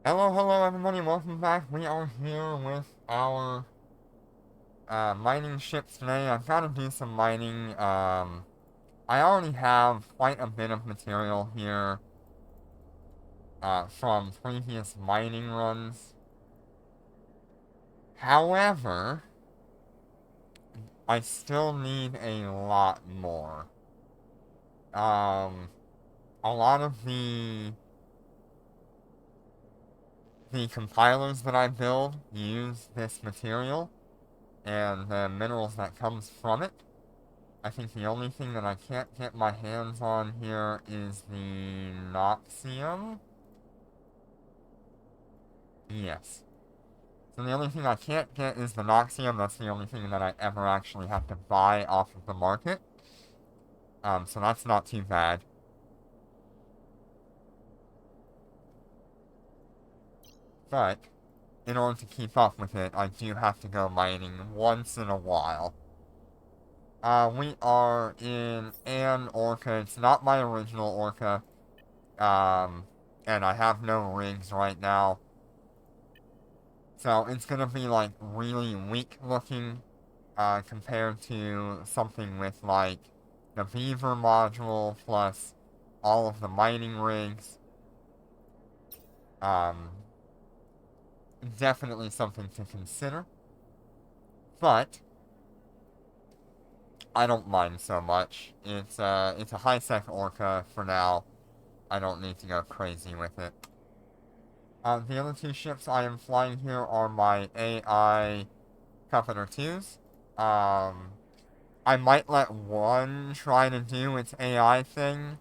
Hello, hello everybody, welcome back. We are here with our mining ship today. I've got to do some mining. I already have quite a bit of material here from previous mining runs. However, I still need a lot more. A lot of the compilers that I build use this material and the minerals that comes from it. I think the only thing that I can't get my hands on here is the Noxium. Yes. So the only thing I can't get is the Noxium. That's the only thing that I ever actually have to buy off of the market. So that's not too bad. But, in order to keep up with it, I do have to go mining once in a while. We are in an Orca. It's not my original Orca. And I have no rigs right now. So it's gonna be like really weak looking compared to something with like the beaver module plus all of the mining rigs. Um, Definitely something to consider. But I don't mind so much. It's a high-sec Orca for now. I don't need to go crazy with it. The other two ships I am flying here are my AI Coveter 2s. I might let one try to do its AI thing.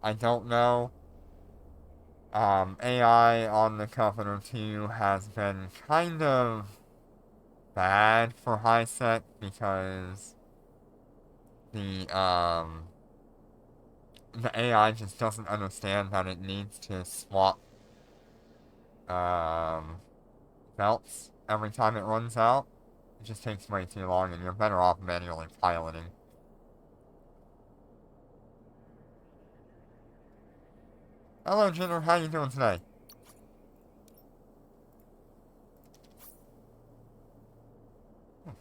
I don't know. AI on the Coveter 2 has been kind of bad for high sec because the, the AI just doesn't understand that it needs to swap, belts every time it runs out. It just takes way too long and you're better off manually piloting. Hello, Jinder, how you doing today?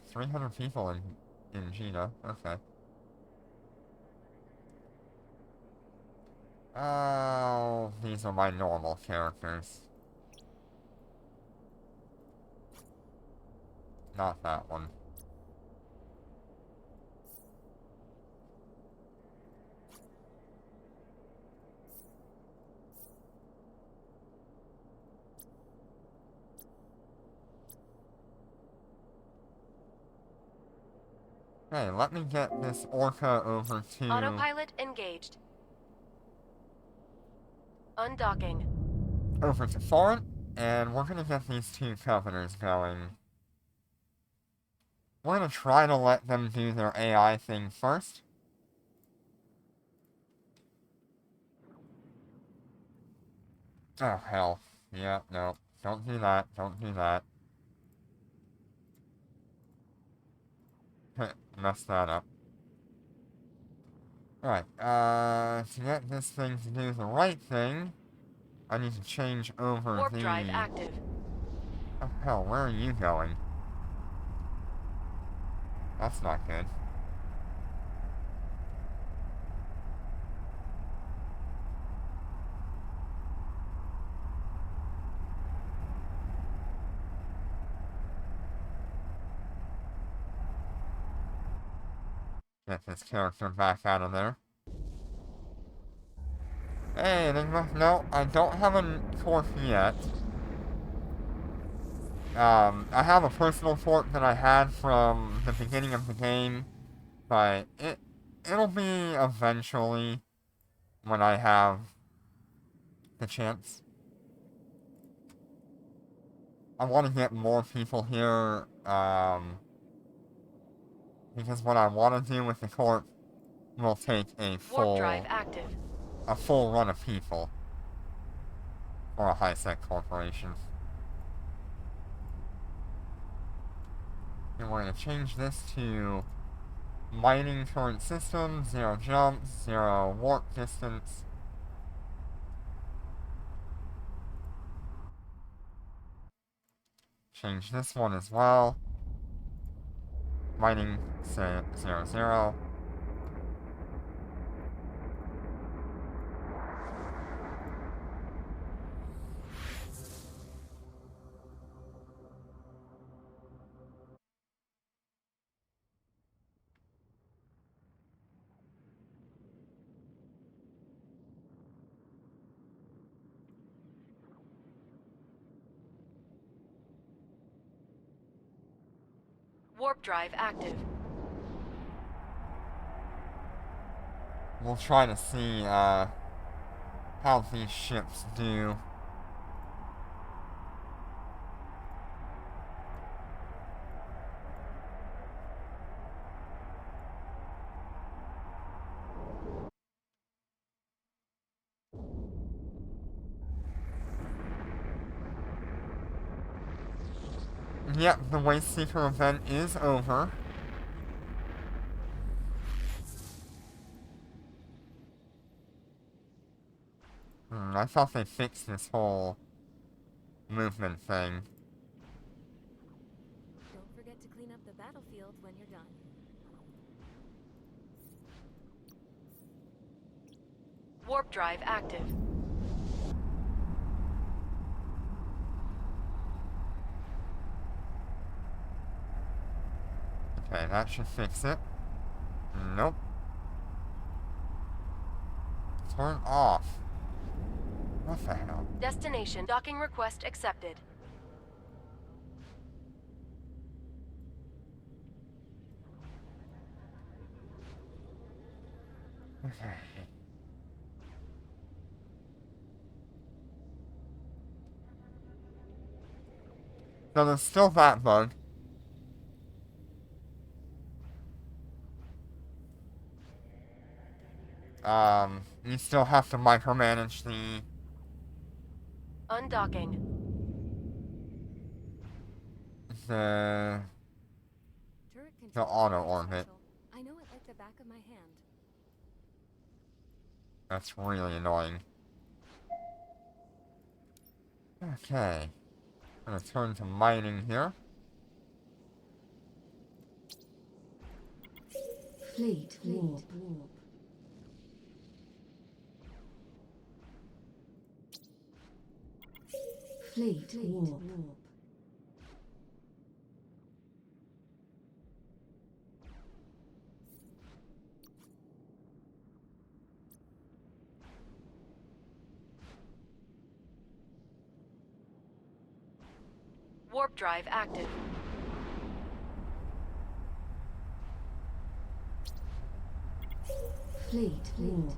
300 people in Gina, okay. Oh, these are my normal characters. Not that one. Hey, let me get this Orca over to... Autopilot engaged. Undocking. over to Foreign, and we're gonna get these two Coveners going. We're gonna try to let them do their AI thing first. Oh, hell. Yeah, no. Don't do that. Don't do that. Mess that up. Alright, to get this thing to do the right thing, I need to change over Warp the... drive active. Oh, hell, where are you going? That's not good. Get this character back out of there. Hey, Enigma. No, I don't have a fort yet. I have a personal fort that I had from the beginning of the game, but it'll be eventually when I have the chance. I want to get more people here, because what I want to do with the court will take Warp drive active. a full run of people for a high-sec corporation. And we're going to change this to mining current system, 0 jumps, 0 warp distance. Change this one as well. Mining 0, 0. Warp drive active. We'll try to see how these ships do. Yep, the Waste Seeker event is over. I thought they fixed this whole movement thing. Don't forget to clean up the battlefield when you're done. Warp drive active. Okay, that should fix it. Nope. Turn off. What the hell? Destination docking request accepted. Okay. So there's still that bug. You still have to micromanage Undocking. the Turret the control auto is orbit. special. I know it like the back of my hand. That's really annoying. Okay. I'm gonna turn to mining here. Fleet warp. Fleet warp. Warp drive active. Fleet warp.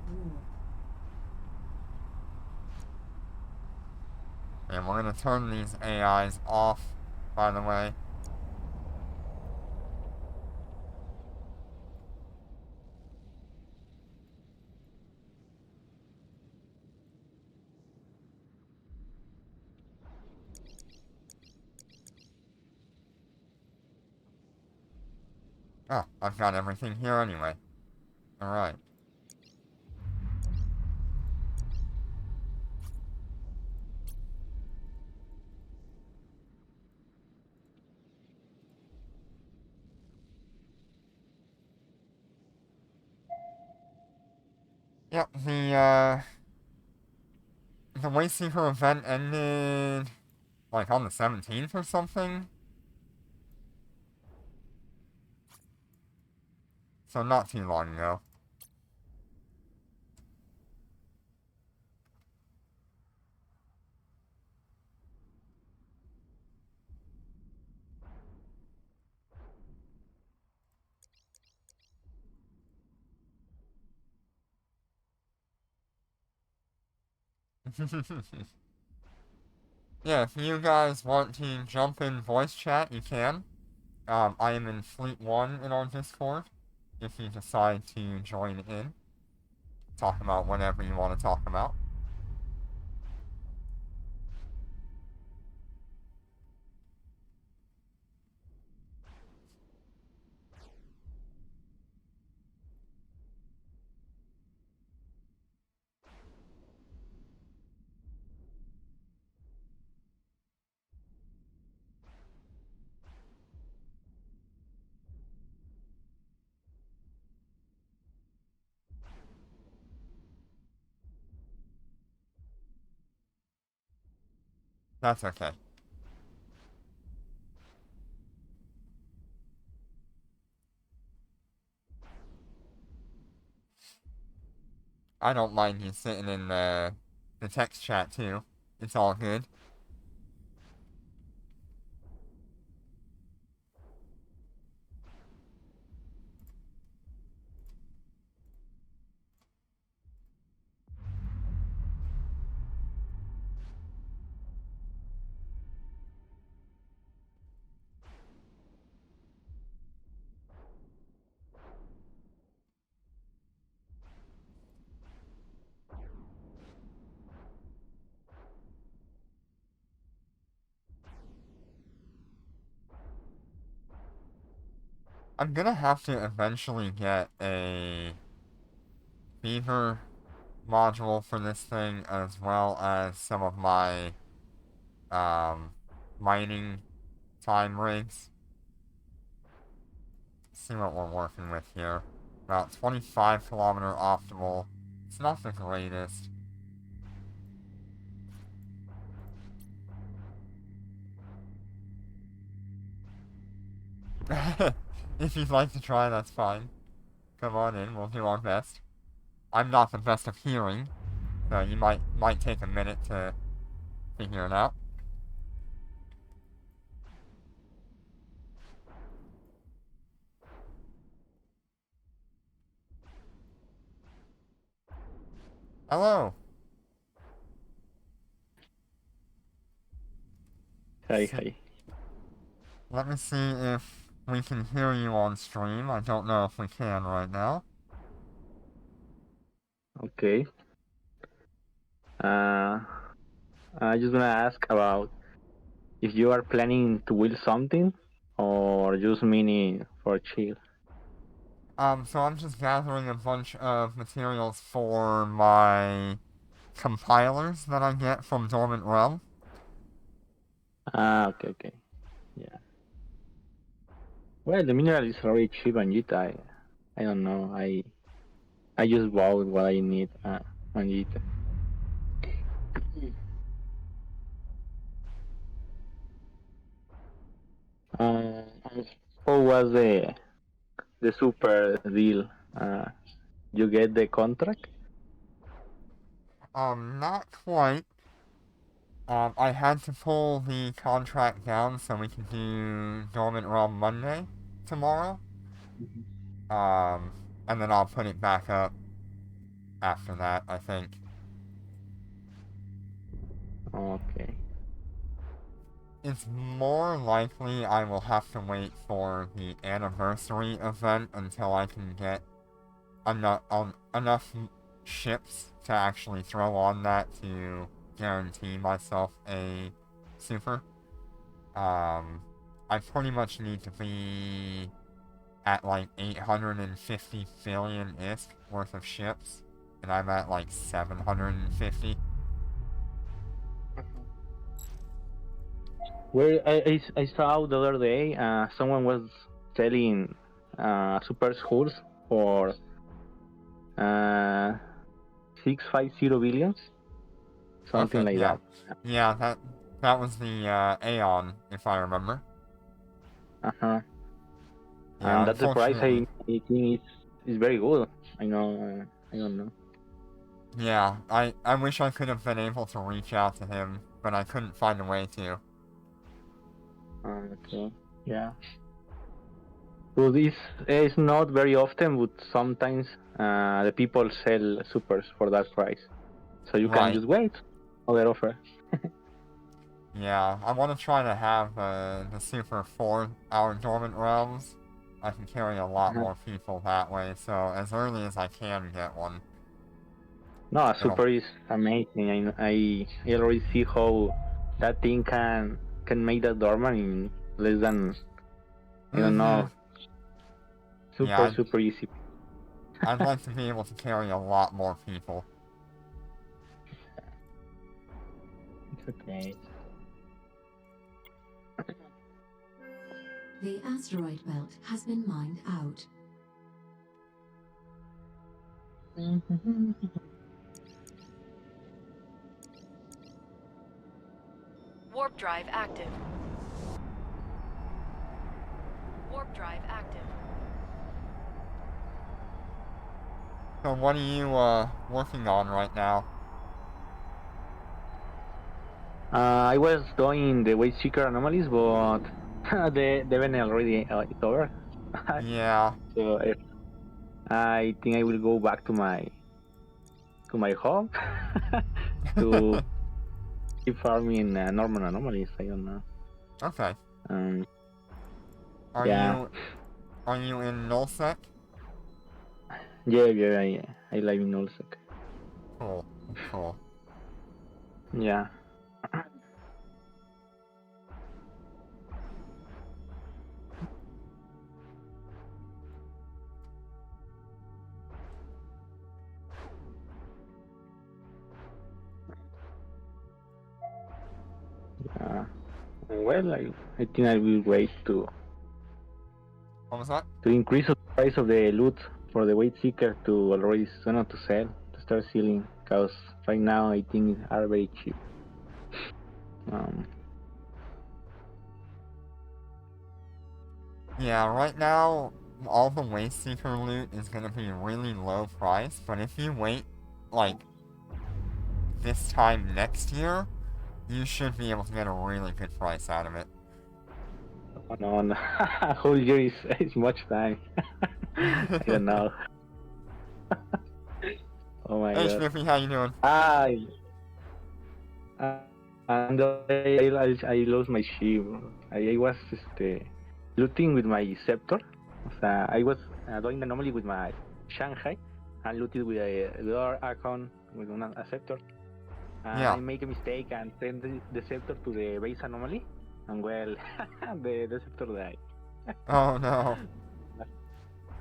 And we're gonna turn these AIs off, by the way. Oh, I've got everything here anyway. Alright. Yep, the Waste Seeker event ended, like, on the 17th or something? So not too long ago. Yeah, if you guys want to jump in voice chat, you can. I am in Fleet 1 in our Discord. If you decide to join in, talk about whatever you want to talk about. That's okay. I don't mind you sitting in the text chat too. It's all good. I'm gonna have to eventually get a beaver module for this thing, as well as some of my mining time rigs. See what we're working with here. About 25-kilometer optimal. It's not the greatest. If you'd like to try, that's fine. Come on in, we'll do our best. I'm not the best of hearing, so you might take a minute to figure it out. Hello. Hi, So, hi. let me see if we can hear you on stream. I don't know if we can right now. Okay. I just gonna ask about if you are planning to build something or just mini for chill. So I'm just gathering a bunch of materials for my compilers that I get from Dormant Realm. Okay, okay. Yeah. Well, the mineral is very cheap on Jita. I don't know. I just bought what I need on Jita. Uh, how was the super deal? You get the contract? Not quite. I had to pull the contract down so we can do Dormant Realm Monday tomorrow. Um, and then I'll put it back up after that, I think. Okay. It's more likely I will have to wait for the anniversary event until I can get enough ships to actually throw on that to guarantee myself a super. I pretty much need to be at like 850 billion ISK worth of ships, and I'm at like 750. Where I saw the other day, someone was selling super schools for 650 billions, something Okay, like yeah. that. Yeah, that was the Aeon, if I remember. Uh-huh. Yeah, And that's the price unfortunately. I think is very good. I know. I don't know. Yeah, I wish I could have been able to reach out to him, but I couldn't find a way to. Okay. Yeah. So this is not very often, but sometimes the people sell supers for that price, so you can Right. just wait. Other offer. Yeah, I want to try to have the Super 4 our Dormant Realms. I can carry a lot Uh-huh. more people that way, so as early as I can get one, No, a it'll... super is amazing. I already see how that thing can make that dormant in less than I don't Mm-hmm. know. Yeah, Super easy. I'd like to be able to carry a lot more people. It's okay. The asteroid belt has been mined out. Warp drive active. Warp drive active. So what are you working on right now? I was doing the weight seeker anomalies, but the event already is over. Yeah. So I think I will go back to my home to keep farming normal anomalies. I don't know. Okay. Um, Are yeah, you in nullsec? yeah. I live in Olsek. Cool. Cool. Yeah. Well, I think I will wait What was that? to increase the price of the loot for the weight seeker to already to sell to start selling because right now I think it are very cheap. Um, Yeah, right now, all the Waste Seeker loot is gonna be really low price, but if you wait, like, this time next year, you should be able to get a really good price out of it. no, whole year is much time. I don't know. Oh my Hey, god. Spiffy, how you doing? I and I lost my sheep. I was looting with my scepter. O sea, I was doing the anomaly with my Shanghai and looted with the other account with a scepter. Yeah. I make a mistake and send the scepter to the base anomaly, and well, the scepter died. Oh no.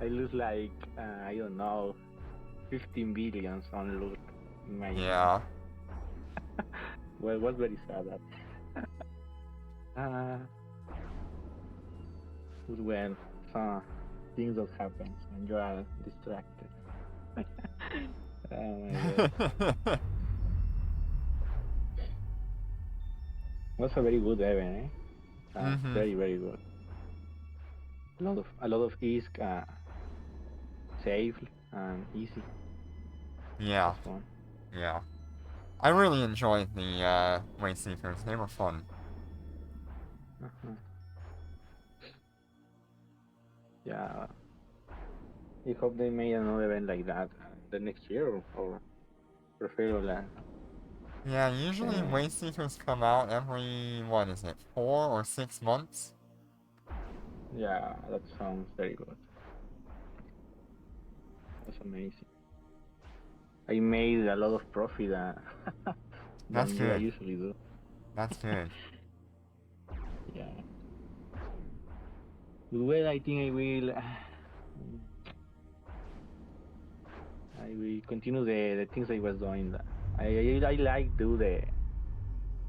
I lose like I don't know, 15 billions on loot in my. Yeah. Well, it was very sad. That. Uh, well, things that happens when you are distracted. Oh my god, was a very good event, eh? Mhm. Very good. A lot of ease, safe and easy. Yeah. Was fun. Yeah. I really enjoyed the Waste Seekers. They were fun. Uh-huh. Yeah, I hope they made another event like that the next year or preferably. Yeah, usually Uh, Waste Seekers come out every, what is it, 4 or 6 months? yeah, that sounds very good. That's amazing. I made a lot of profit That's than I good. usually do. That's good. Yeah. Well, I think I will continue the things I was doing. I like do the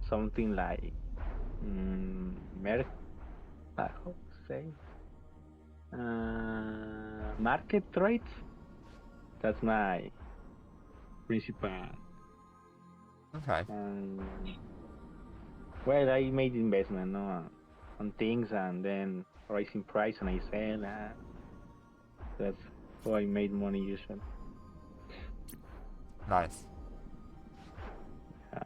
something like mer how to say market trades. That's my principal. Okay. Um, well, I made investment no, on things and then rising price and I sell. That's how I made money usually. Nice. Yeah.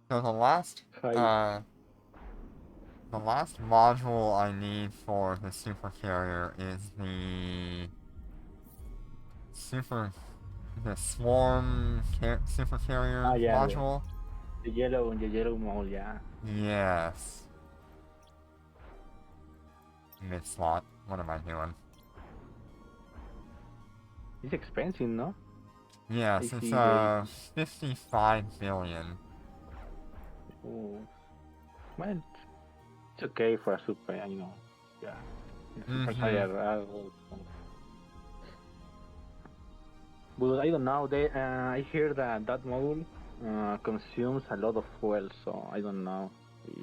So Hi. the last module I need for the super carrier is super, the super carrier Yeah, module. the yellow mole. Yeah, Yes. Mid slot. What am I doing? it's expensive, no? I Yes, it's see the 55 billion. oh, well, it's okay for a super, Yeah, the super Mm-hmm. higher. But I don't know. I hear that module consumes a lot of fuel, so I don't know if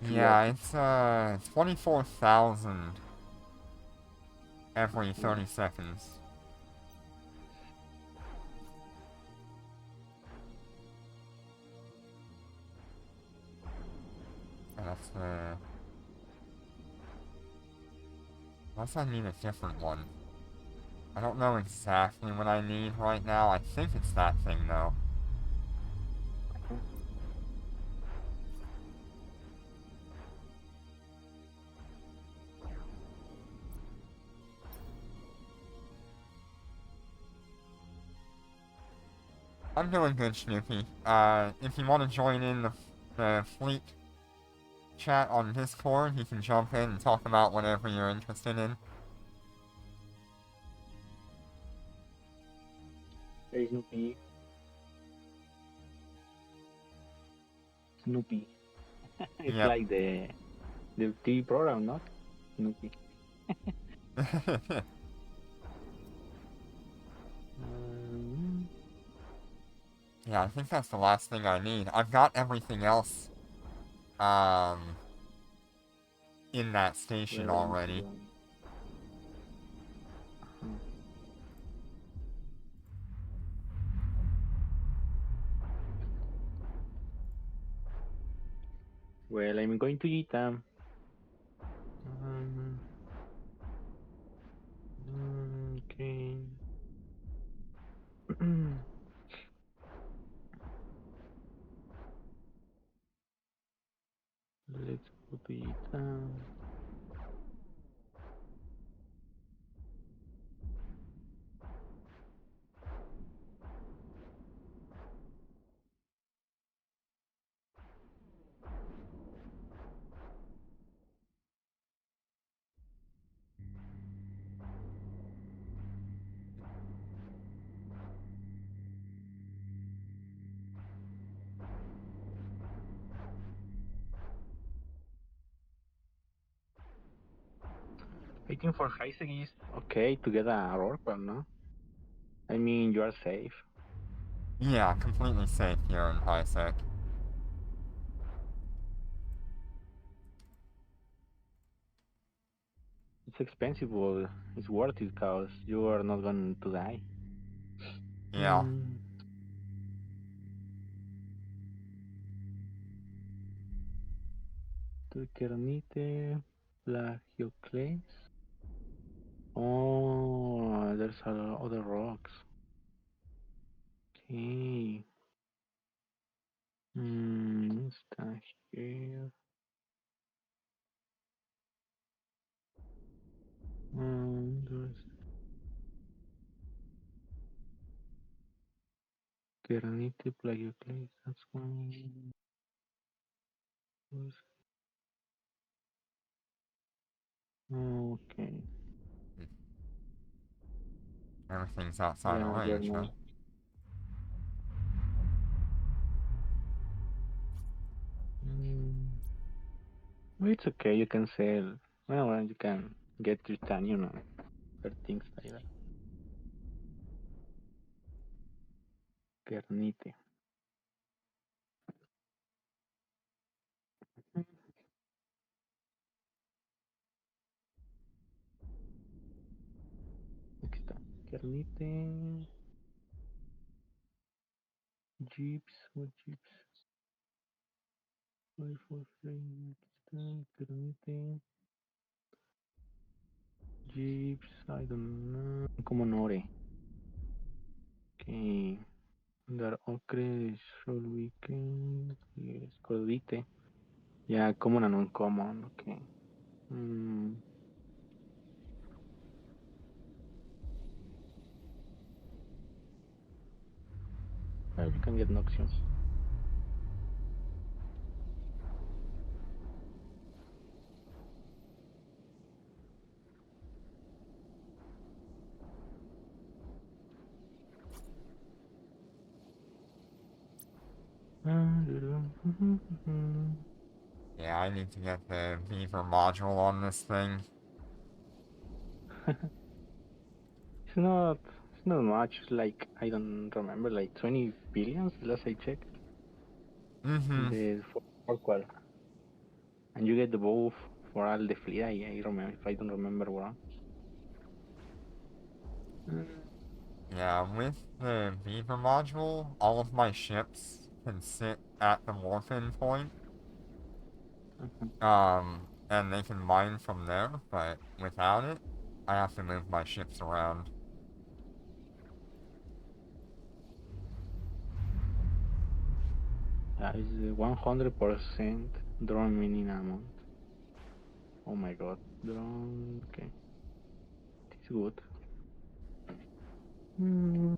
it's worth Yeah, it. it's 24,000 every Mm. 30 seconds. And unless I need a different one. I don't know exactly what I need right now. I think it's that thing, though. I'm doing good, Snoopy. If you want to join in the fleet chat on Discord, you can jump in and talk about whatever you're interested in. Hey, Snoopy. Snoopy. It's Yep. like the TV program, not Snoopy. Um, Yeah, I think that's the last thing I need. I've got everything else, um, in that station where I need to already. go. Uh-huh. Well, I'm going to eat Um, okay. Let's go to Ita. Waiting for Heiseg is okay to get a Orca, no? I mean, you are safe. Yeah, completely safe here in Pisec. It's expensive, but it's worth it because you are not going to die. Yeah. Mm, Kernite, Plagioclase. Oh, there's other rocks. Okay. Está here. There's Kernite, Plagioclase. That's one. Okay. Everything's outside of Yeah, they're range, huh? not. Mm, well, it's okay. You can sell. Well, you can get titanium or things like that. Kernite. Aquí está. Kernite. Jeeps. What jeeps? Five for free. Aquí está. Kernite. Jeeps. I don't know. Como Nore. Okay. Dar ocre. Short weekend. Yes. Codite. Yeah, common and uncommon. Okay. Mm, well, you can get Noxion. Yeah, I need to get the Beaver module on this thing. It's not not much. Like I don't remember, like 20 billions last I checked. Mm-hmm. The for qual, and you get the both for all the fleet. I remember if I don't remember wrong. Yeah, with the Beaver module, all of my ships can sit at the warp-in point. And they can mine from there, but without it, I have to move my ships around. Yeah, it's 100% drone mining amount. Oh my god, drone. Okay, it's good. Mm.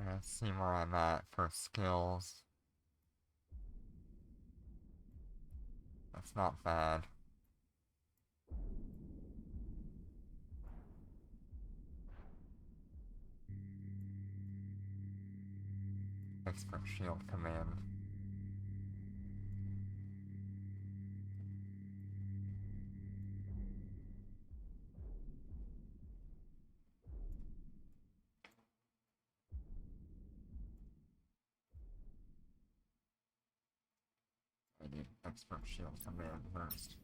Let's see where I'm at for skills. That's not bad. Expert shield command. I need expert shield command first.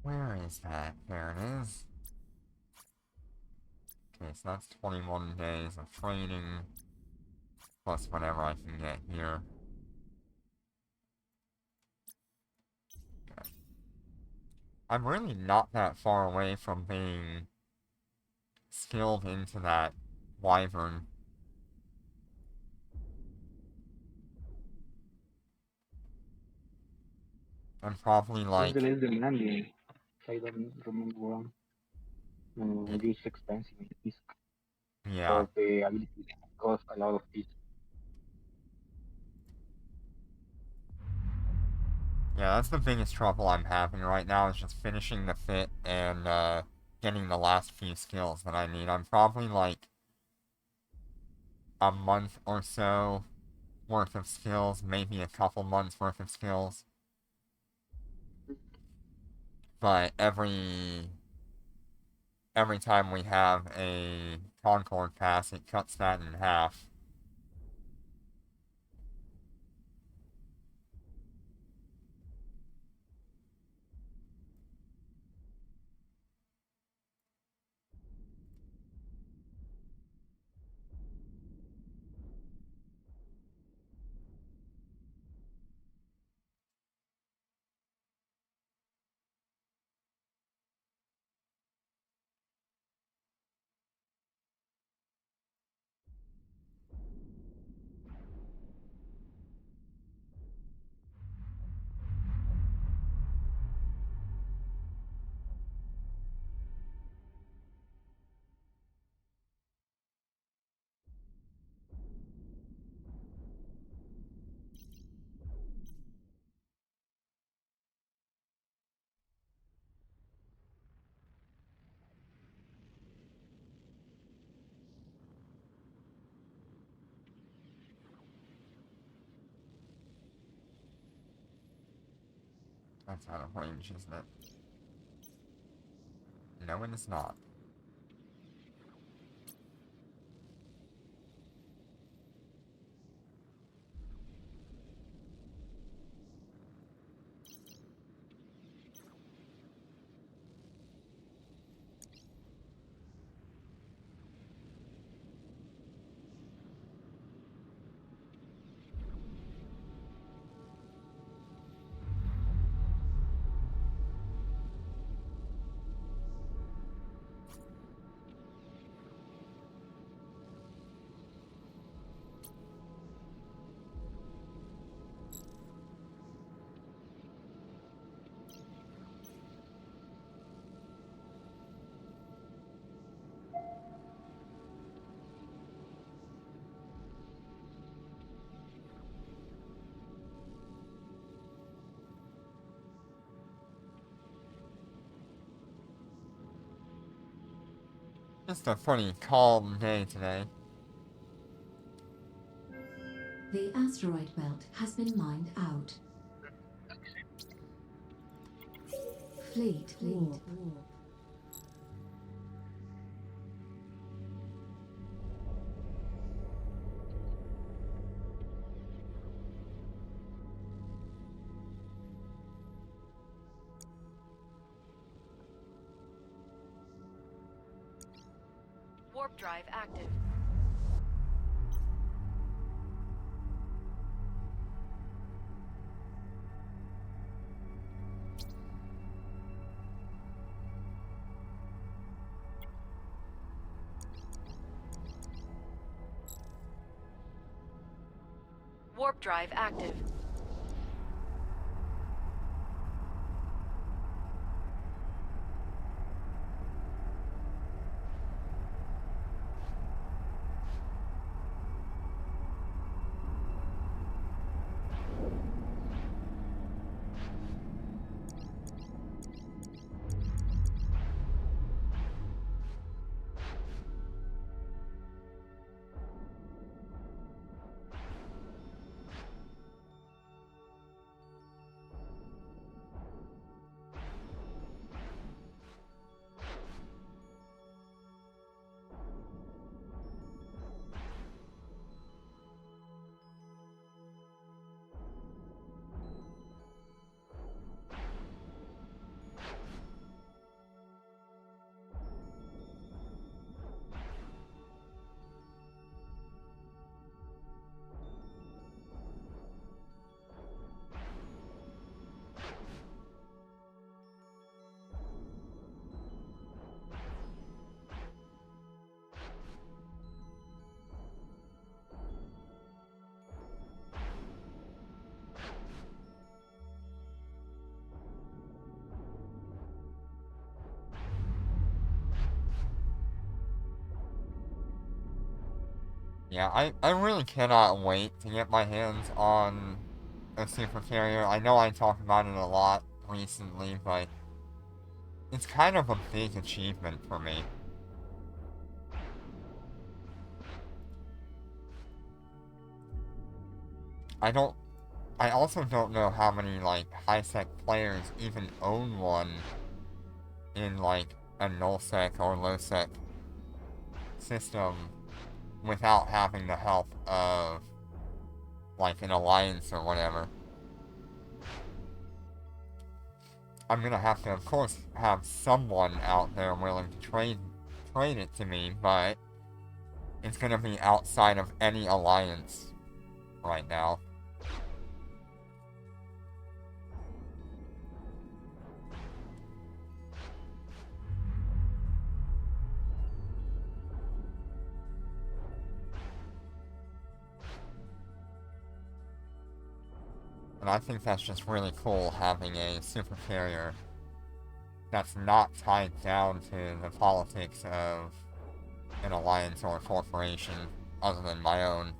Where is that? There it is. Okay, so that's 21 days of training, plus whatever I can get here. Okay. I'm really not that far away from being skilled into that wyvern. I'm probably It's the like, less demanding. If I don't remember wrong. And it's expensive in this yeah. because the ability costs a lot of this. Yeah, that's the biggest trouble I'm having right now is just finishing the fit and getting the last few skills that I need. I'm probably like a month or so worth of skills, maybe a couple months worth of skills. But every time we have a Concord pass, it cuts that in half. That's out of range, isn't it? No, it is not. Just a pretty calm day today. The asteroid belt has been mined out. Fleet warp. Warp drive active. Warp drive active. Yeah, I really cannot wait to get my hands on a super carrier. I know I talked about it a lot recently, but it's kind of a big achievement for me. I also don't know how many, like, high-sec players even own one in, like, a null-sec or low-sec system without having the help of, like, an alliance or whatever. I'm gonna have to, of course, have someone out there willing to trade it to me, but it's gonna be outside of any alliance right now. And I think that's just really cool, having a super carrier that's not tied down to the politics of an alliance or a corporation other than my own.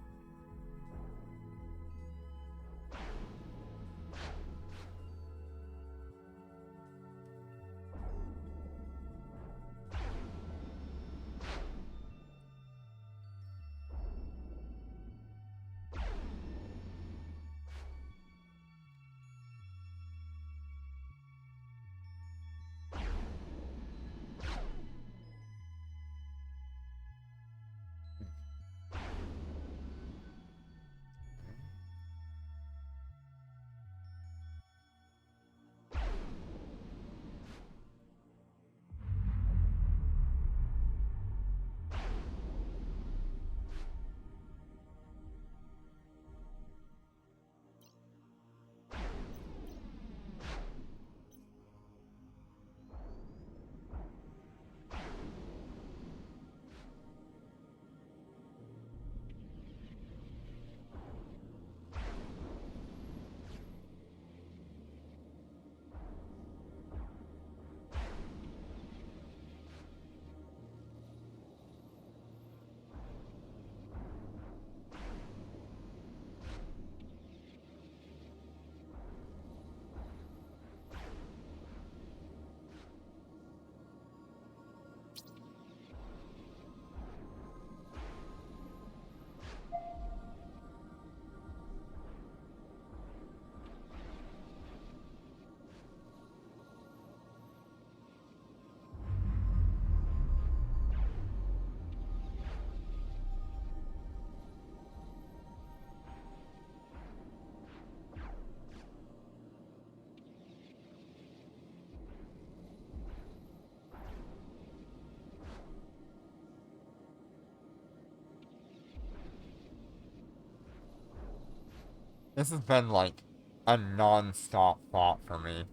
This has been like a non-stop thought for me.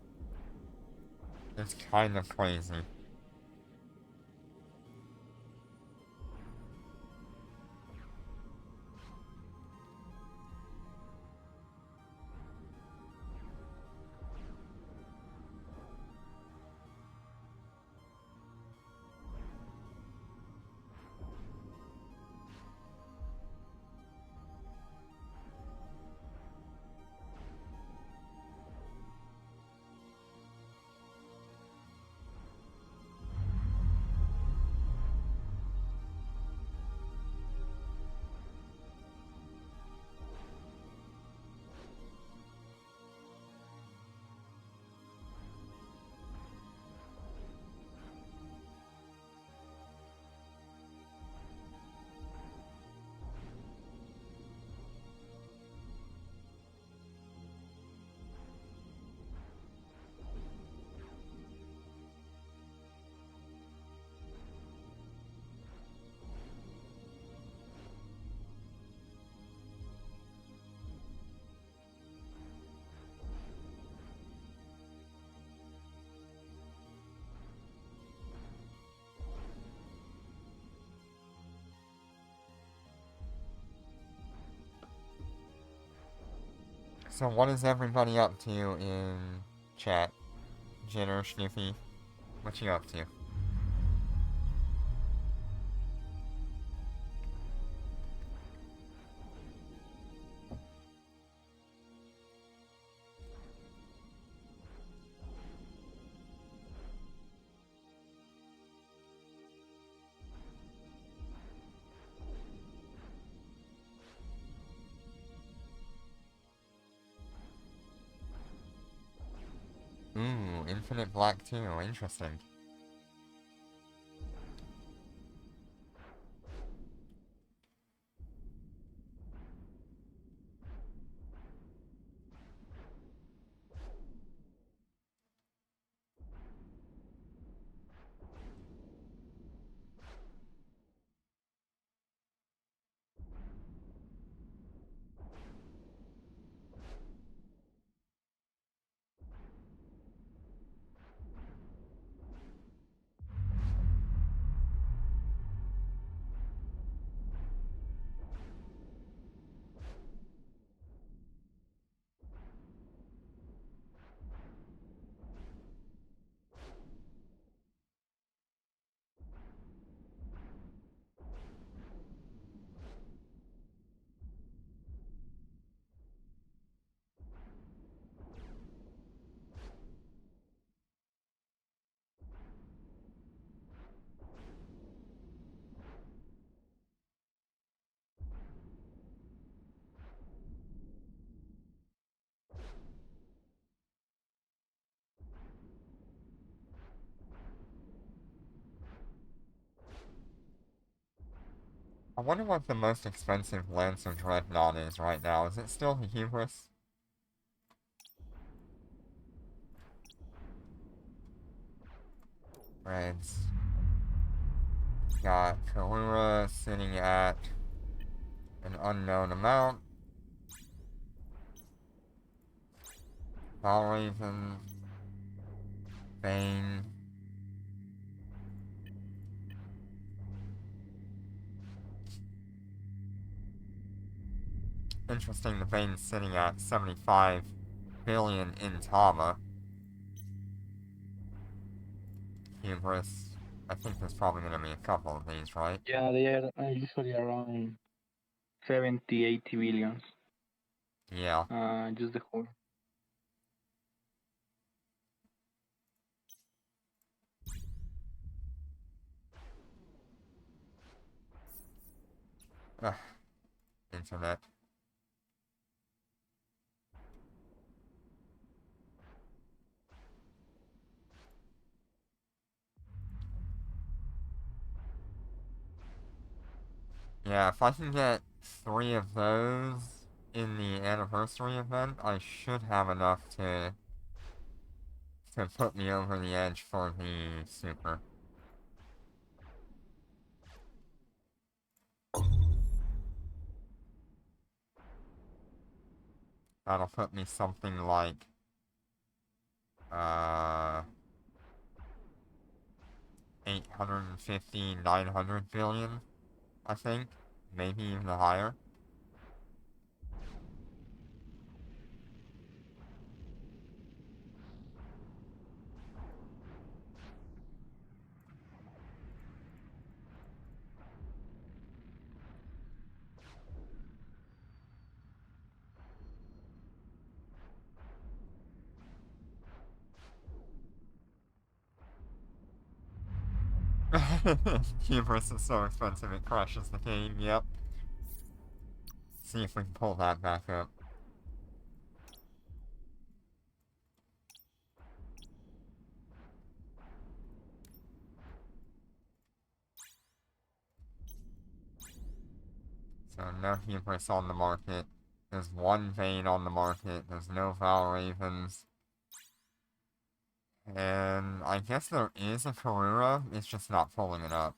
It's kind of crazy. So what is everybody up to in chat? Jitter, Snoopy, what you up to? Ooh, Infinite Black 2, interesting. I wonder what the most expensive Lancer Dreadnought is right now. Is it still the Hubris? Reds. Got Karura sitting at an unknown amount. Valraven. Bane. Interesting, the Bane's sitting at 75 billion in Tama. Hubris. I think there's probably gonna be a couple of these, right? Yeah, they are usually around 70, 80 billions. Yeah. Just the whole. Ugh. Internet. Yeah, if I can get 3 of those in the anniversary event, I should have enough to put me over the edge for the super. That'll put me something like, 850, 900 billion, I think. Maybe even higher. Hubris is so expensive it crashes the game, yep. See if we can pull that back up. So no Hubris on the market. There's one Vane on the market. There's no Val Ravens. And I guess there is a Karura, it's just not pulling it up.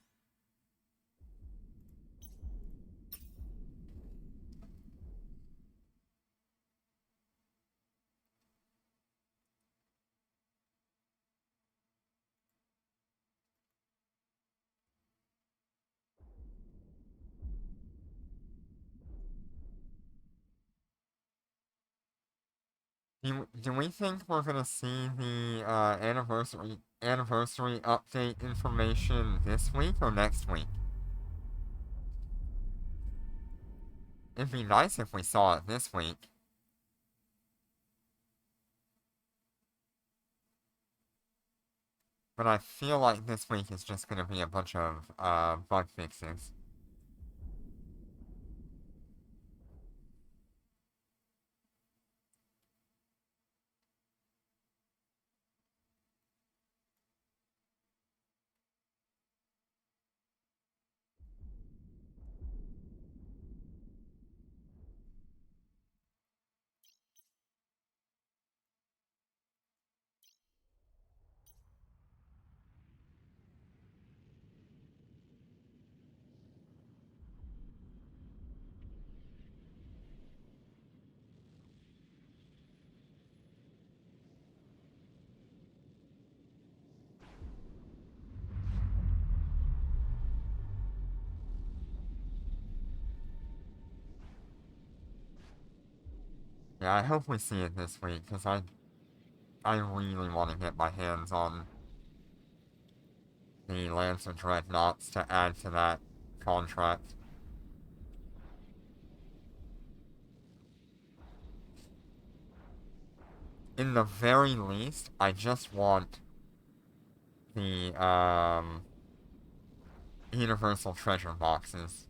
Do we think we're gonna see the anniversary update information this week or next week? It'd be nice if we saw it this week. But I feel like this week is just gonna be a bunch of bug fixes. Yeah, I hope we see it this week, because I really want to get my hands on the Lancer Dreadnoughts to add to that contract. In the very least, I just want the, Universal Treasure boxes.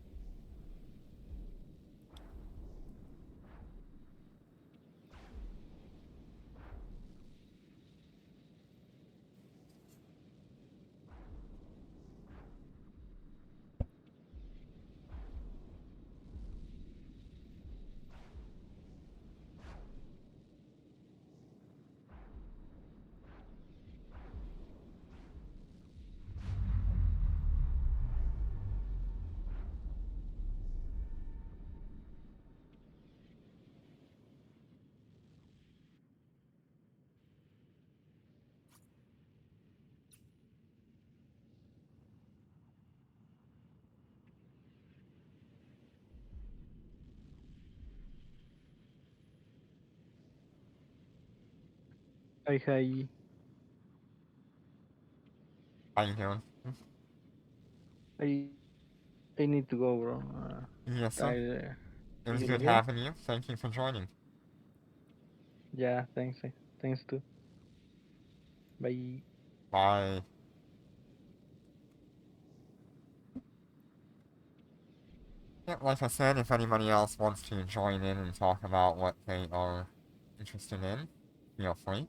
Hi, hi. How you doing? I I need to go, bro. Yes, sir. I'll It see was you good later. having you. Thank you for joining. Yeah, thanks. Thanks too. Bye. Bye. Yeah, like I said, if anybody else wants to join in and talk about what they are interested in, feel free.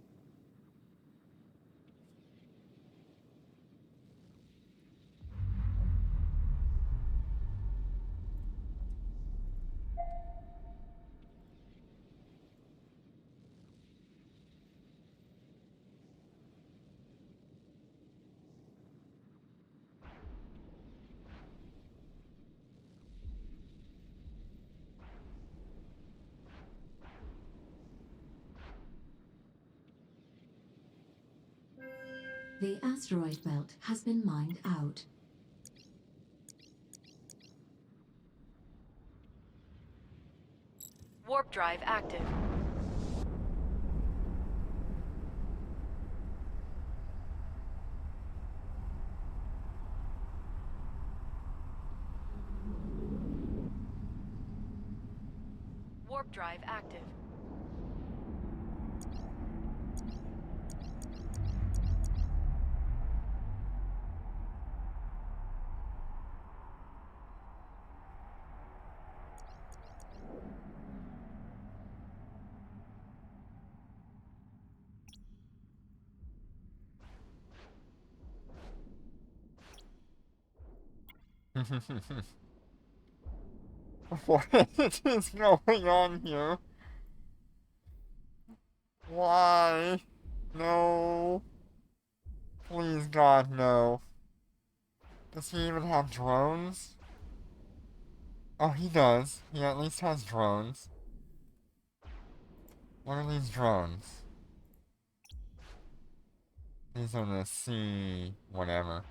The asteroid belt has been mined out. Warp drive active. Warp drive active. What is going on here? Why? No. Please, God, no. Does he even have drones? Oh, he does. He at least has drones. What are these drones? These are the sea... whatever.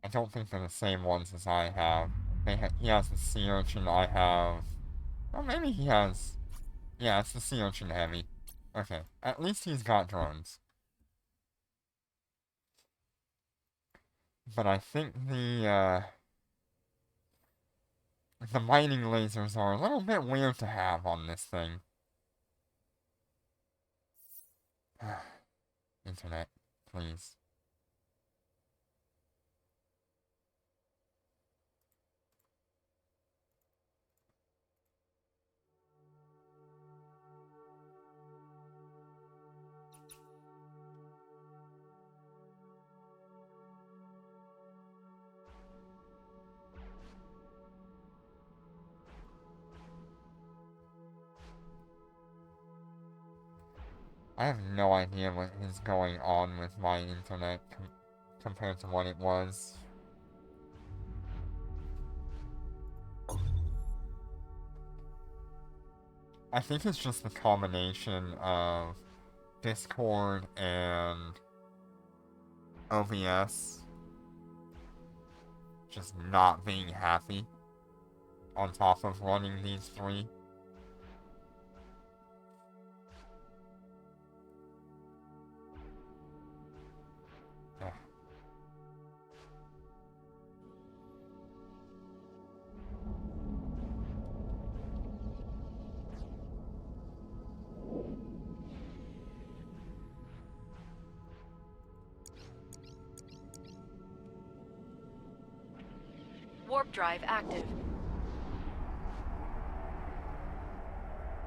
I don't think they're the same ones as I have. He has the sea urchin, I have... Well, maybe he has... Yeah, it's the sea urchin heavy. Okay, at least he's got drones. But I think the mining lasers are a little bit weird to have on this thing. Internet, please. I have no idea what is going on with my internet compared to what it was. I think it's just the combination of Discord and OBS just not being happy on top of running these three. Ugh. Warp drive active.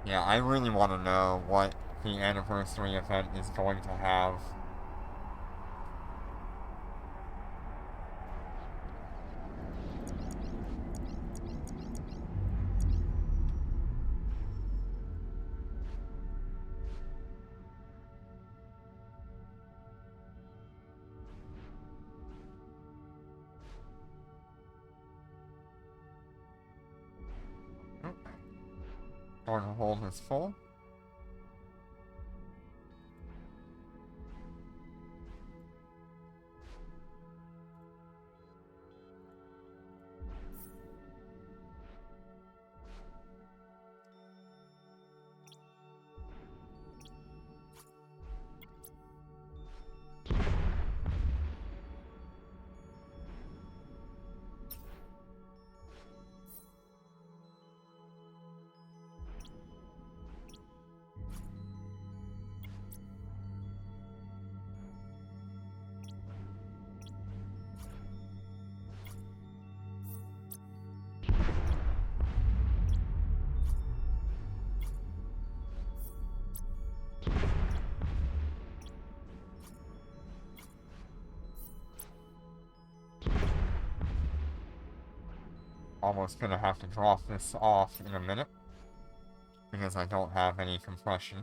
Yeah, I really want to know what the anniversary event is going to have. Door to hold is full. Almost gonna have to drop this off in a minute because I don't have any compression.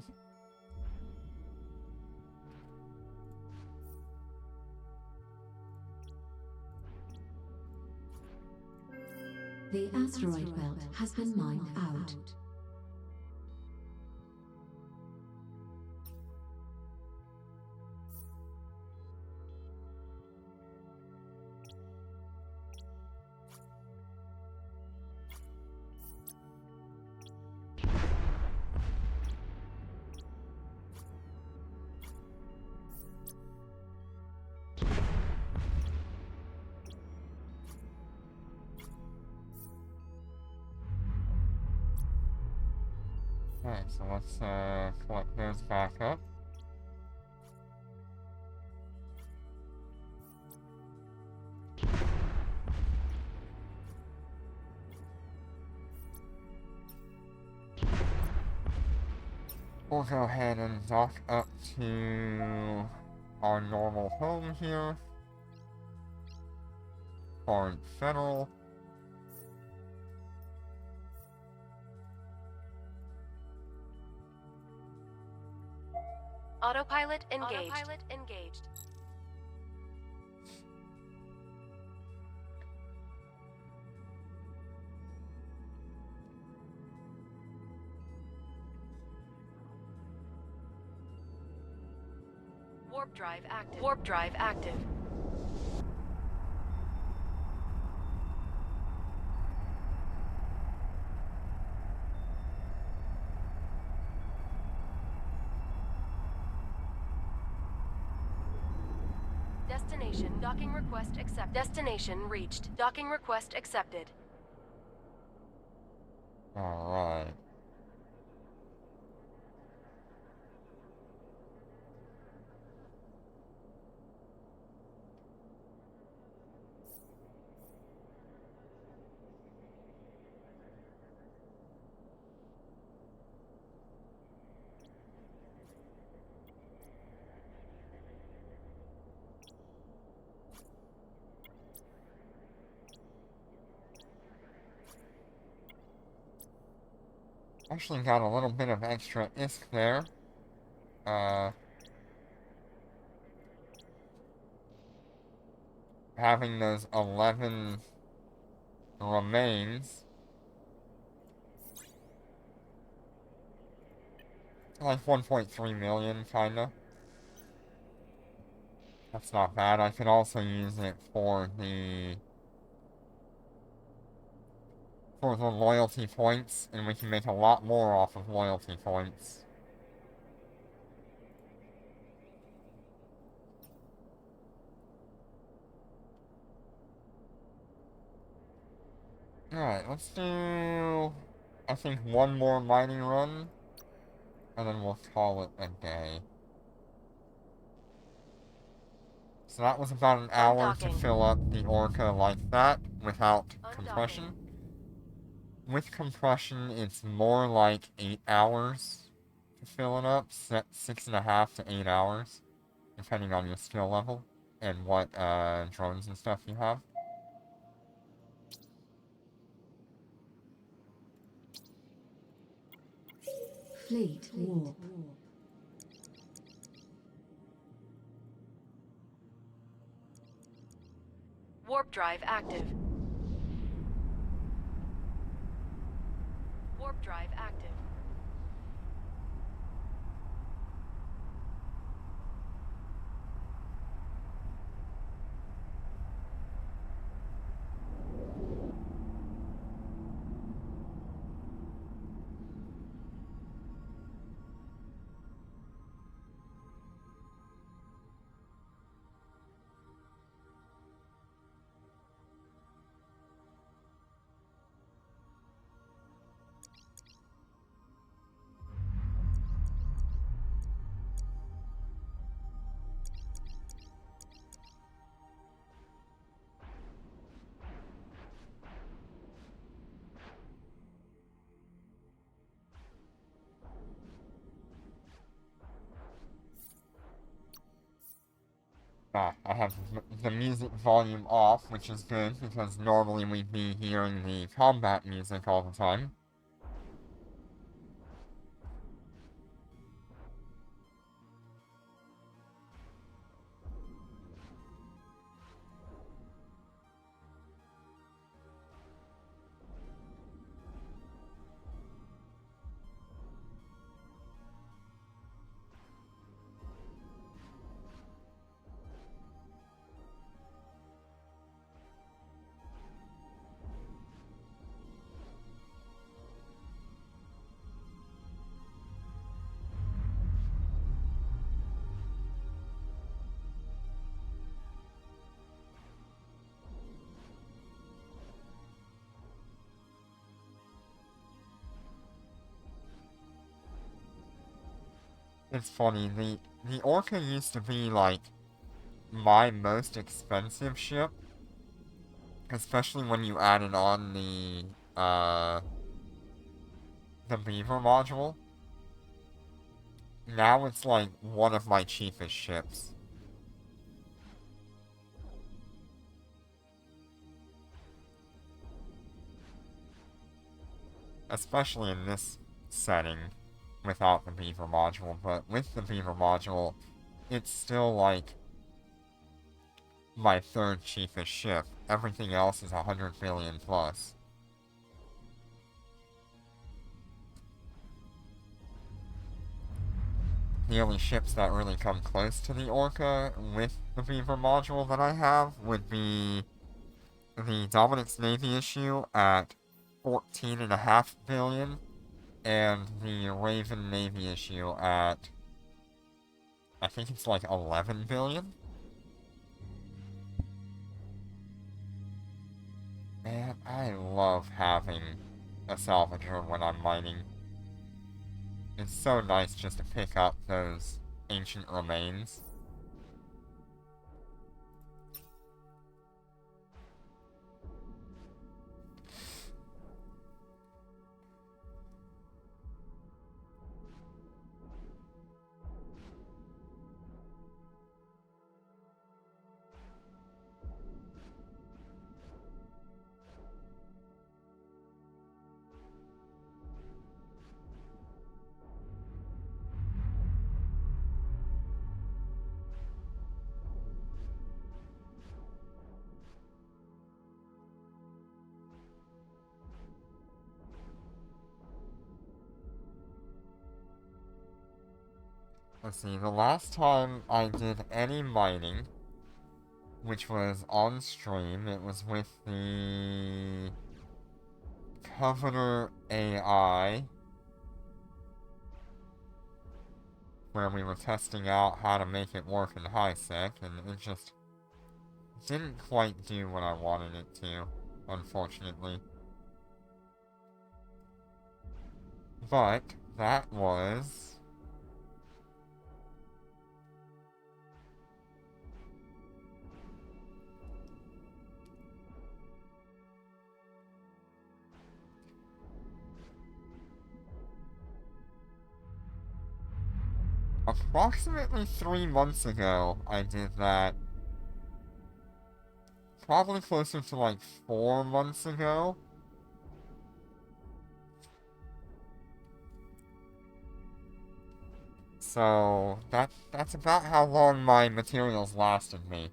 The asteroid belt has been mined out. Alright, so let's collect those back up. We'll go ahead and dock up to our normal home here. Foreign Federal. Autopilot engaged. Autopilot engaged. Warp drive active. Warp drive active. Destination. Docking request accepted. Destination reached. Docking request accepted. Alright. Actually got a little bit of extra ISK there. Having those 11 remains. Like 1.3 million, kinda. That's not bad. I could also use it for the loyalty points, and we can make a lot more off of loyalty points. Alright, let's do, I think, one more mining run, and then we'll call it a day. So that was about an hour to Undocking. fill up the Orca like that, without compression. With compression, it's more like 8 hours to fill it up, 6.5 to 8 hours, depending on your skill level, and what drones and stuff you have. Fleet warp. Warp drive active. Warp drive active. Ah, I have the music volume off, which is good, because normally we'd be hearing the combat music all the time. It's funny, the Orca used to be, like, my most expensive ship. Especially when you added on the Beaver module. Now it's, like, one of my cheapest ships. Especially in this setting, without the Beaver module, but with the Beaver module, it's still, like, my third cheapest ship. Everything else is 100 billion plus. The only ships that really come close to the Orca with the Beaver module that I have would be the Dominic's Navy issue at 14.5 billion, and the Raven Navy issue at, I think it's like 11 billion? Man, I love having a salvager when I'm mining. It's so nice just to pick up those ancient remains. Let's see, the last time I did any mining, which was on stream, it was with the Coveter AI, where we were testing out how to make it work in high sec, and it just didn't quite do what I wanted it to, unfortunately. But that was approximately 3 months ago. I did that. Probably closer to like 4 months ago. So that's about how long my materials lasted me.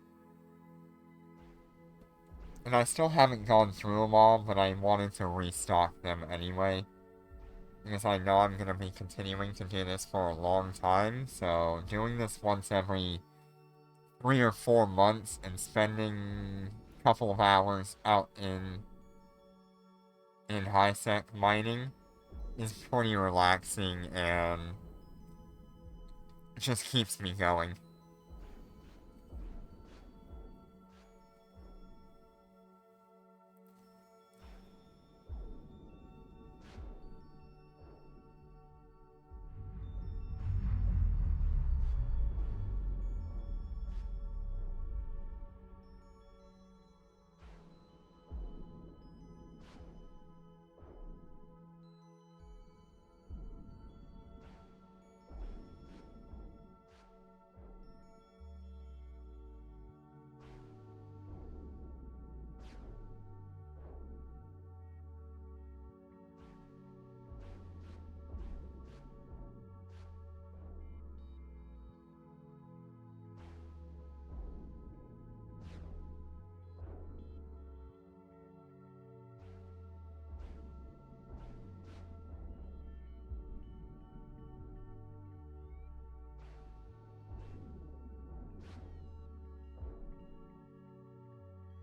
And I still haven't gone through them all, but I wanted to restock them anyway. Because I know I'm gonna be continuing to do this for a long time, so doing this once every 3 or 4 months and spending a couple of hours out in high sec mining is pretty relaxing and it just keeps me going.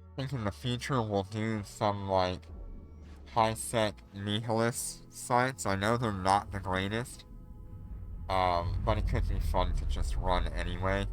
I think in the future we'll do some, like, high-sec nihilist sites. I know they're not the greatest, but it could be fun to just run anyway.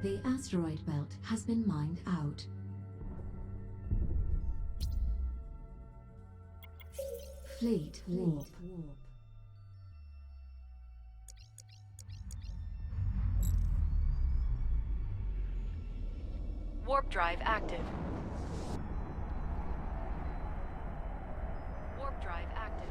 The asteroid belt has been mined out. Fleet warp. Warp drive active. Warp drive active.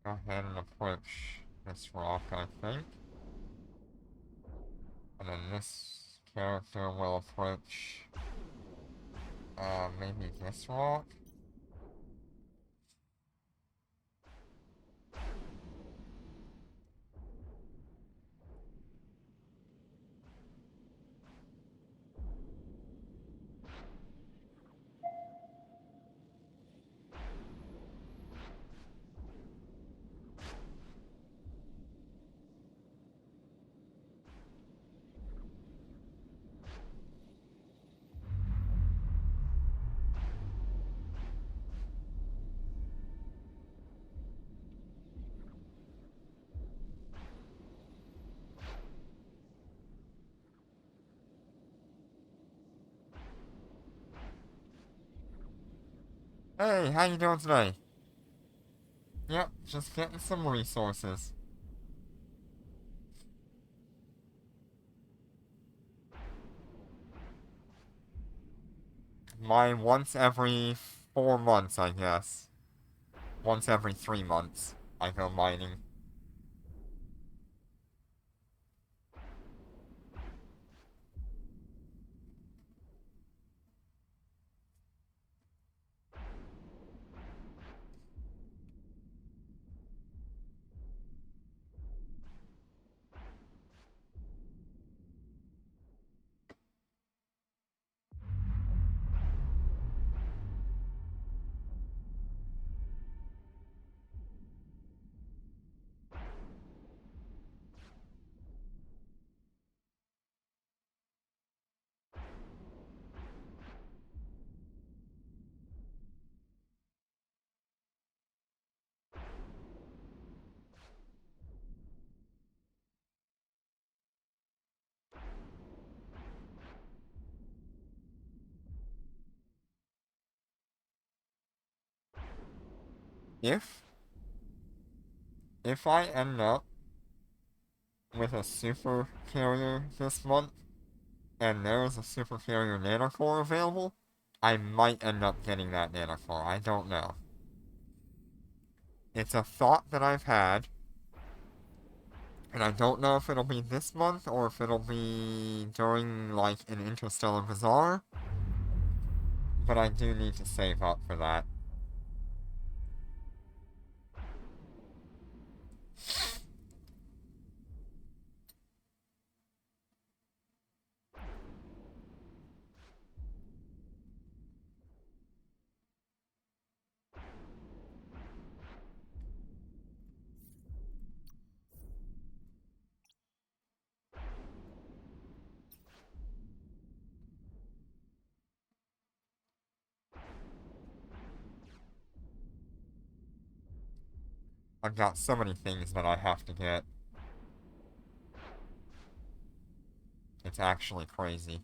Go ahead and approach this rock, I think. And then this character will approach, maybe this rock? Hey, how you doing today? Yep, just getting some resources. Mine once every 4 months, I guess. Once every 3 months, I go mining. If I end up with a super carrier this month, and there is a super carrier nanocore available, I might end up getting that nanocore. I don't know. It's a thought that I've had, and I don't know if it'll be this month or if it'll be during, like, an Interstellar Bazaar, but I do need to save up for that. I've got so many things that I have to get. It's actually crazy.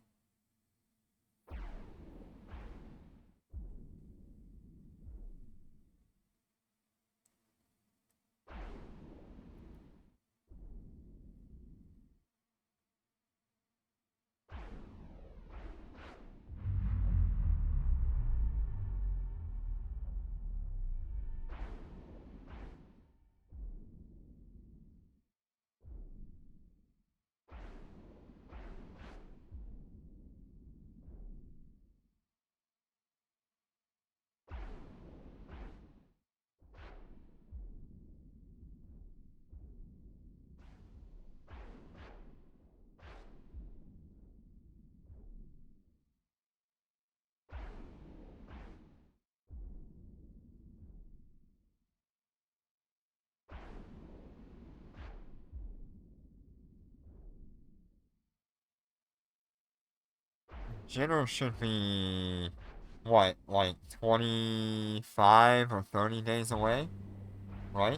Jitter should be, what, like 25 or 30 days away? Right?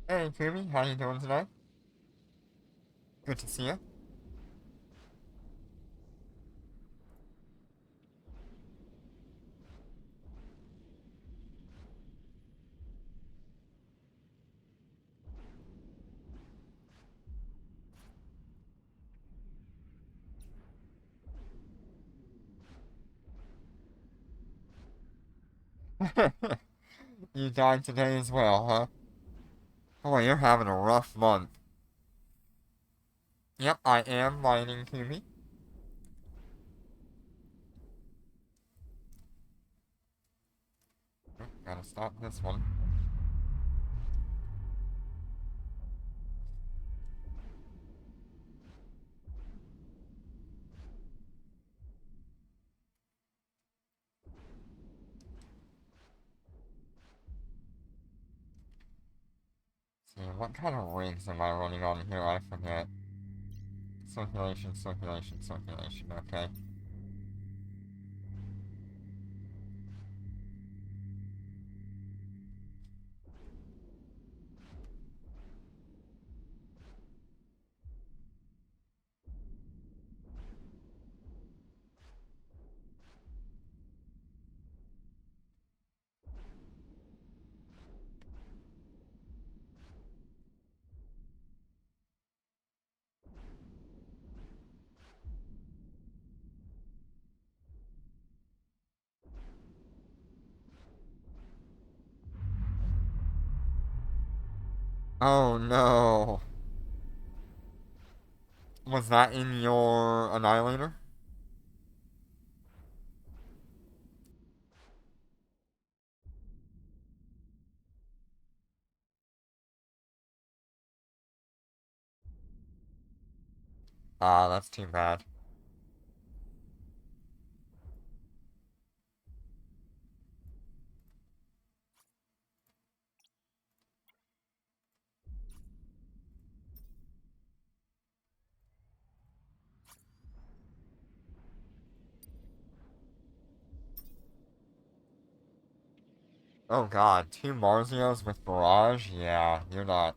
Hey, Kirby, how you doing today? Good to see you. You died today as well, huh? Boy, you're having a rough month. Yep, I am mining, Kirby. Oh, gotta stop this one. See, what kind of rigs am I running on here? I forget. Circulation, circulation, circulation, okay. Oh no. Was that in your Annihilator? Ah, that's too bad. Oh god, 2 Marzios with barrage? Yeah, you're not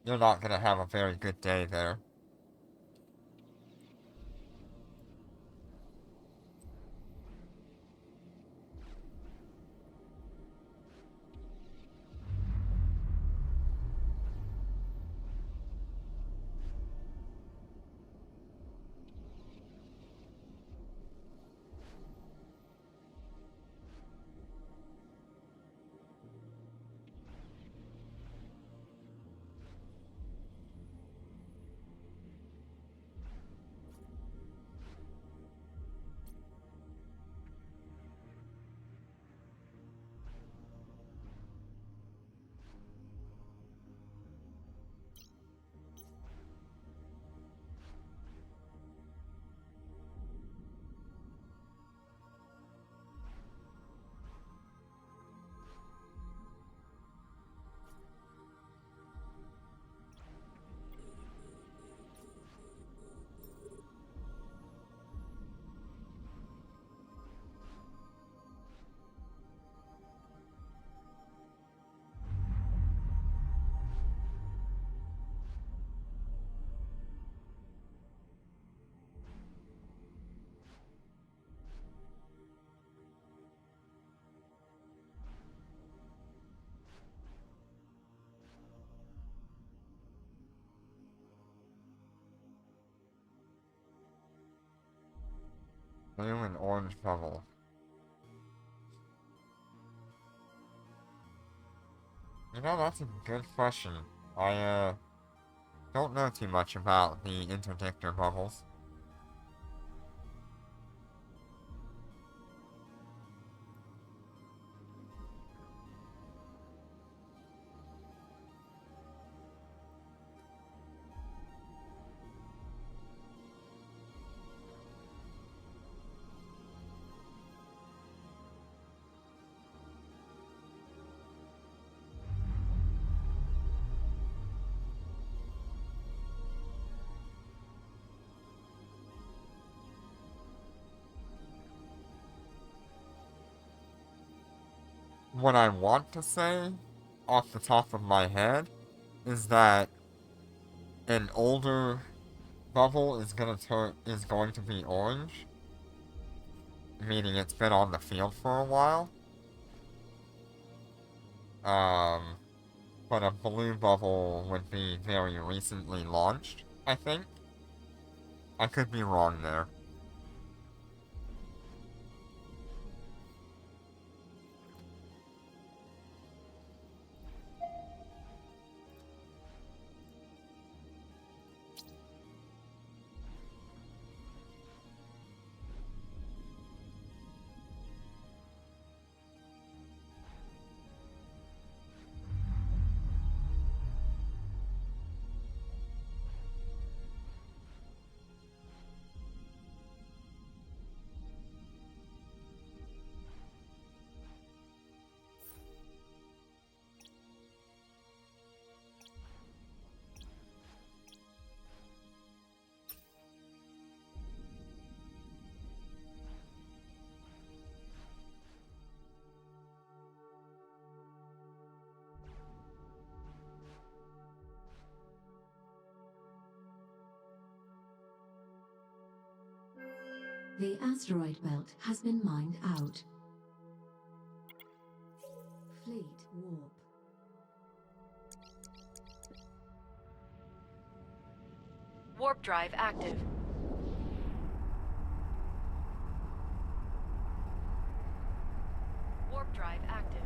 gonna have a very good day there. Blue and orange bubble. You know, that's a good question. I, don't know too much about the interdictor bubbles. What I want to say, off the top of my head, is that an older bubble is going to be orange, meaning it's been on the field for a while. Um, but a blue bubble would be very recently launched, I think. I could be wrong there. The asteroid belt has been mined out. Fleet warp. Warp drive active. Warp drive active.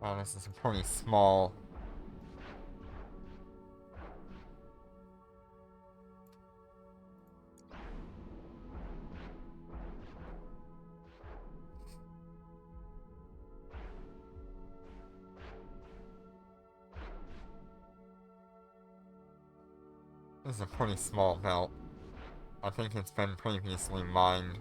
Oh, this is pretty small. This is a pretty small belt. I think it's been previously mined.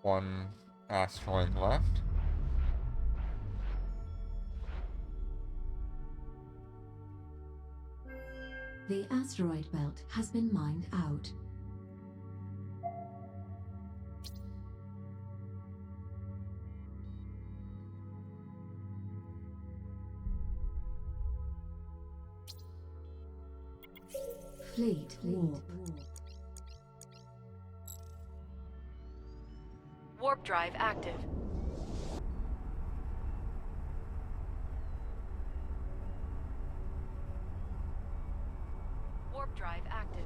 One asteroid left. The asteroid belt has been mined out. Fleet warp. Warp drive active. Warp drive active.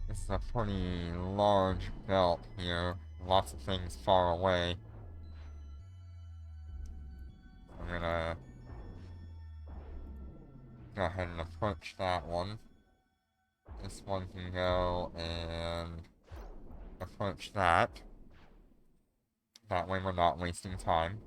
This is a pretty large belt here. Lots of things far away. I'm gonna go ahead and approach that one. This one can go and approach that. That way we're not wasting time.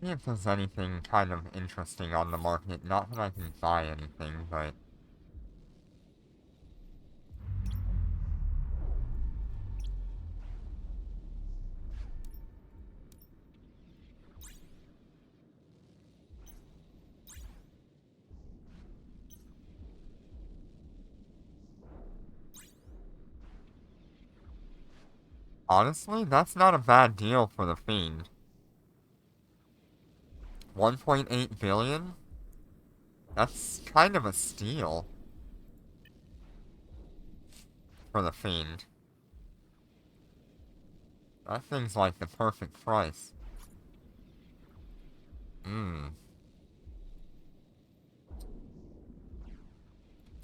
See if there's anything kind of interesting on the market. Not that I can buy anything, but... Honestly, that's not a bad deal for the Fiend. 1.8 billion? That's kind of a steal for the Fiend. That thing's like the perfect price. And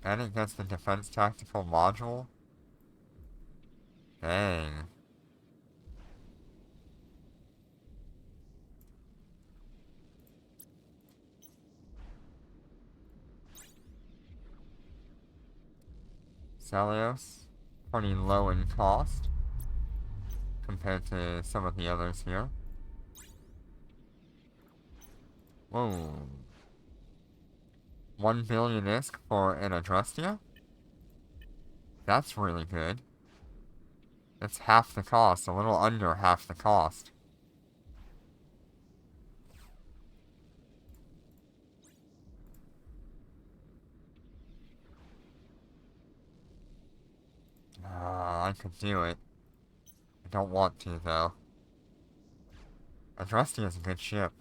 it gets the defense tactical module? Dang. Celios, pretty low in cost compared to some of the others here. Whoa. 1 billion ISK for an Adrestia? That's really good. It's half the cost, a little under half the cost. I could do it. I don't want to, though. Adrestia is a good ship.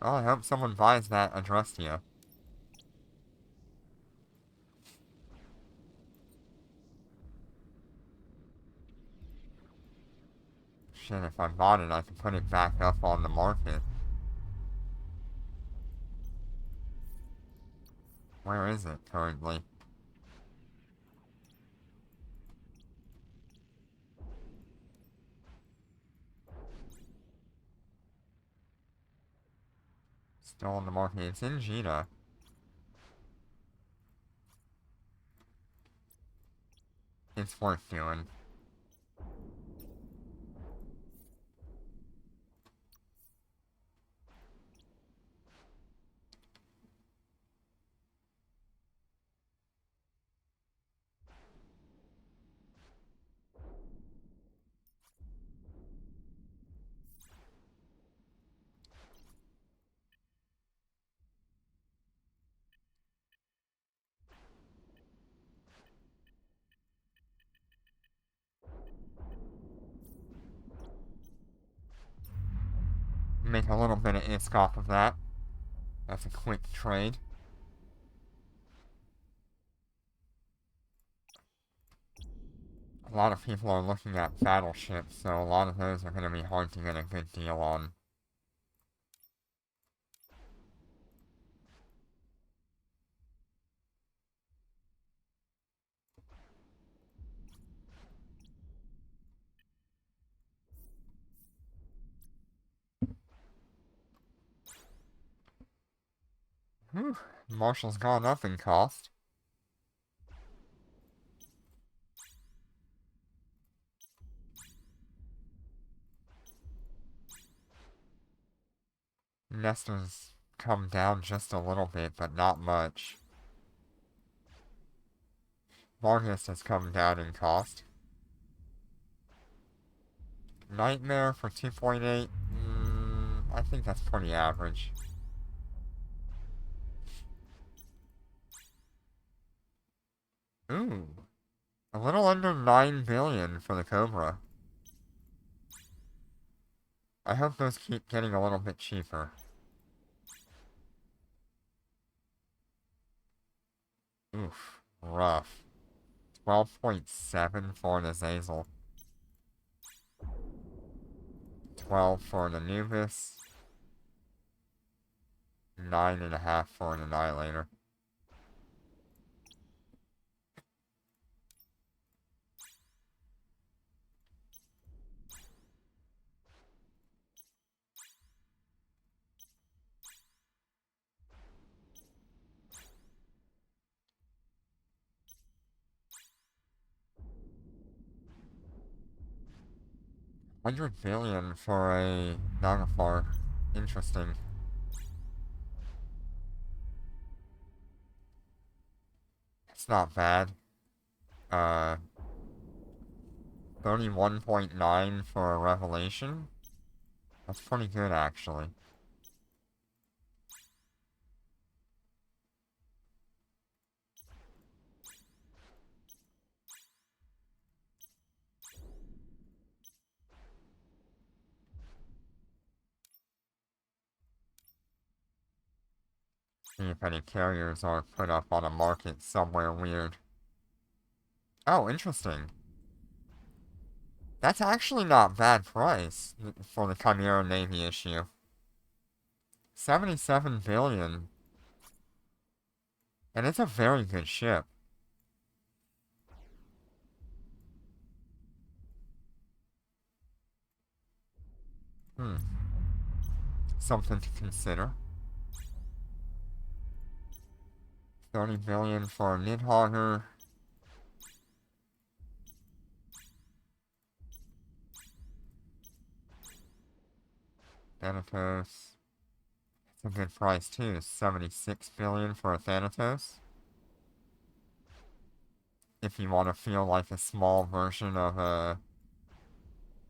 Well, I hope someone buys that Adrestia. Shit, if I bought it, I could put it back up on the market. Where is it, currently? Still on the market. It's in Gita. It's worth doing. Make a little bit of ISK off of that. That's a quick trade. A lot of people are looking at battleships, so a lot of those are going to be hard to get a good deal on. Whew. Marshall's gone up in cost. Nestor's come down just a little bit, but not much. Vargas has come down in cost. Nightmare for 2.8? I think that's pretty average. Ooh. A little under 9 billion for the Cobra. I hope those keep getting a little bit cheaper. Oof. Rough. 12.7 for an Azazel. 12 for an Anubis. 9.5 for an Annihilator. 100 billion for a Nagafar. Interesting. It's not bad. 31.9 for a revelation. That's pretty good, actually. See if any carriers are put up on a market somewhere weird. Oh, interesting. That's actually not bad price for the Chimera Navy issue. 77 billion. And it's a very good ship. Something to consider. 30 billion for a Nidhogger. Thanatos. It's a good price too. 76 billion for a Thanatos. If you want to feel like a small version of a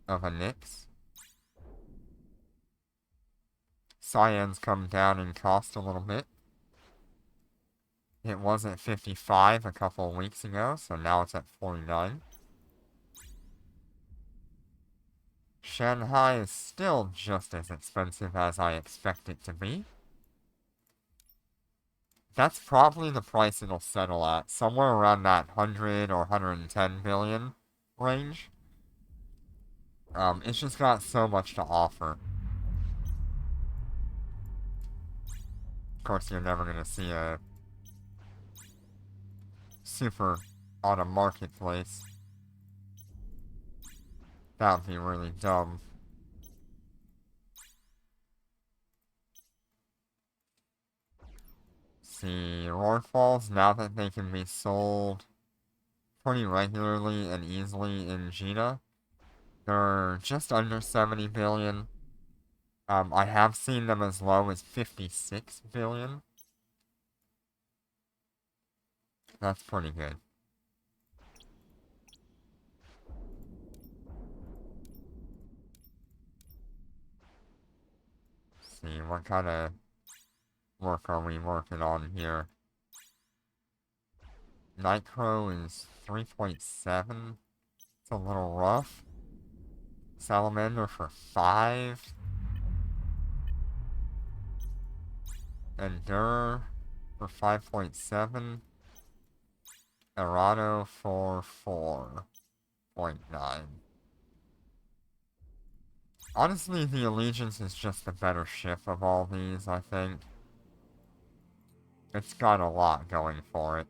Nyx. Cyan's come down in cost a little bit. It was at 55 a couple of weeks ago, so now it's at 49. Shanghai is still just as expensive as I expect it to be. That's probably the price it'll settle at, somewhere around that 100 or 110 billion range. It's just got so much to offer. Of course, you're never gonna see a super on a marketplace. That would be really dumb. See, Roarfalls, now that they can be sold pretty regularly and easily in Gina, they're just under 70 billion. I have seen them as low as 56 billion. That's pretty good. See, what kind of work are we working on here? Nitro is 3.7. It's a little rough. Salamander for 5. Endure for 5.7. Errado for 4.9. Honestly, the Allegiance is just the better ship of all these, I think. It's got a lot going for it.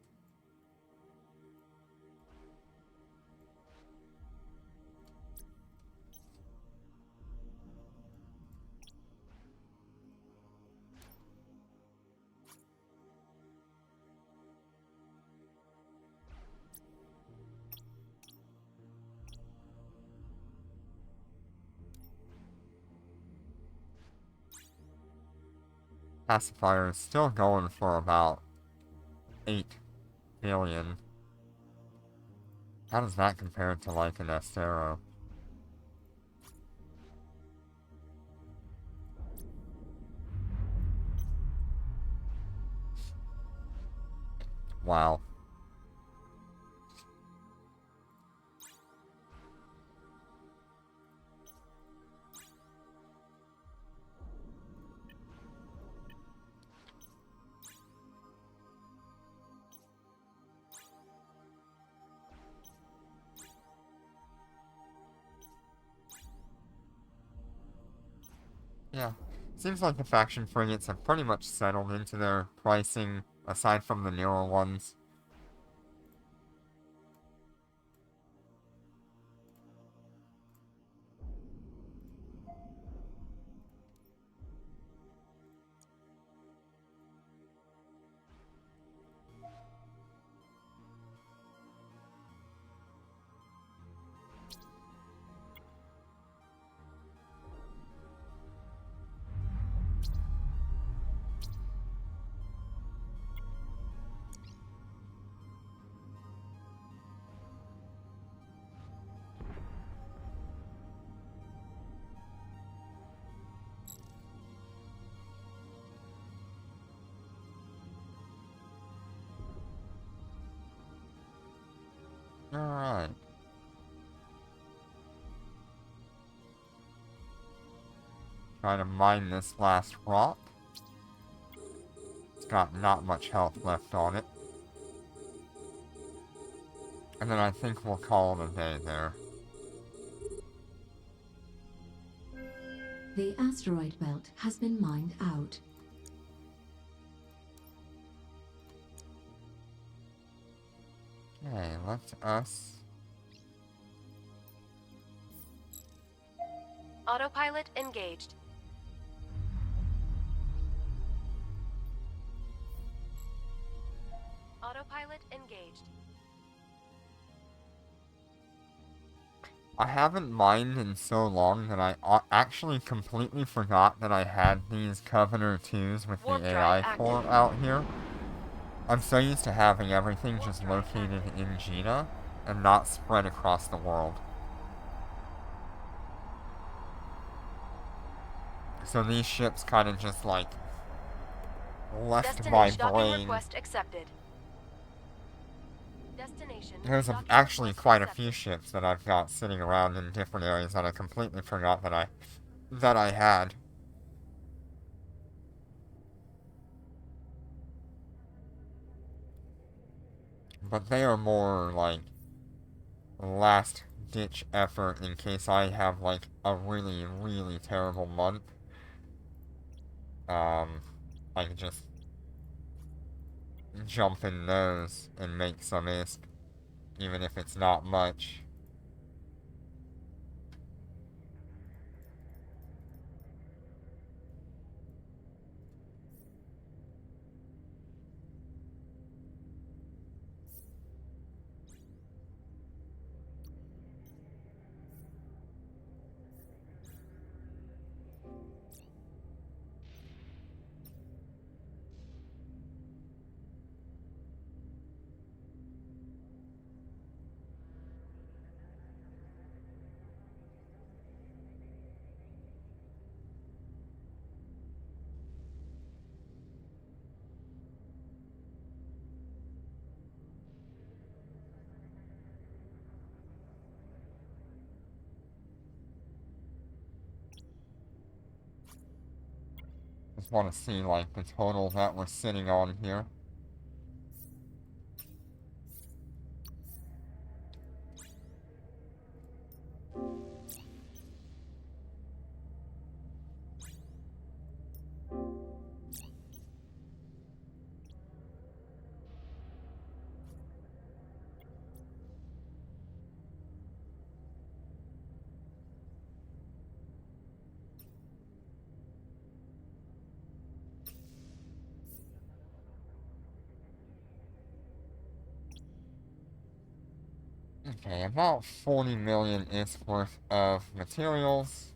Pacifier is still going for about 8 billion. How does that compare to like an Estero? Wow. Yeah. Seems like the faction frigates have pretty much settled into their pricing, aside from the newer ones. Try to mine this last rock. It's got not much health left on it. And then I think we'll call it a day there. The asteroid belt has been mined out. Okay, let us... Autopilot engaged. Autopilot engaged. I haven't mined in so long that I actually completely forgot that I had these Coveter 2s with Warp the drive AI core active. out here. I'm so used to having everything just located in Gina and not spread across the world. So these ships kind of just like left my Destination docking brain. request accepted. Destination There's docking actually request quite a accepted. few ships that I've got sitting around in different areas that I completely forgot that I had. But they are more like last ditch effort in case I have like a really, really terrible month. I can just jump in those and make some ISK, even if it's not much. Just want to see like the total that we're sitting on here. Okay, about 40 million is worth of materials.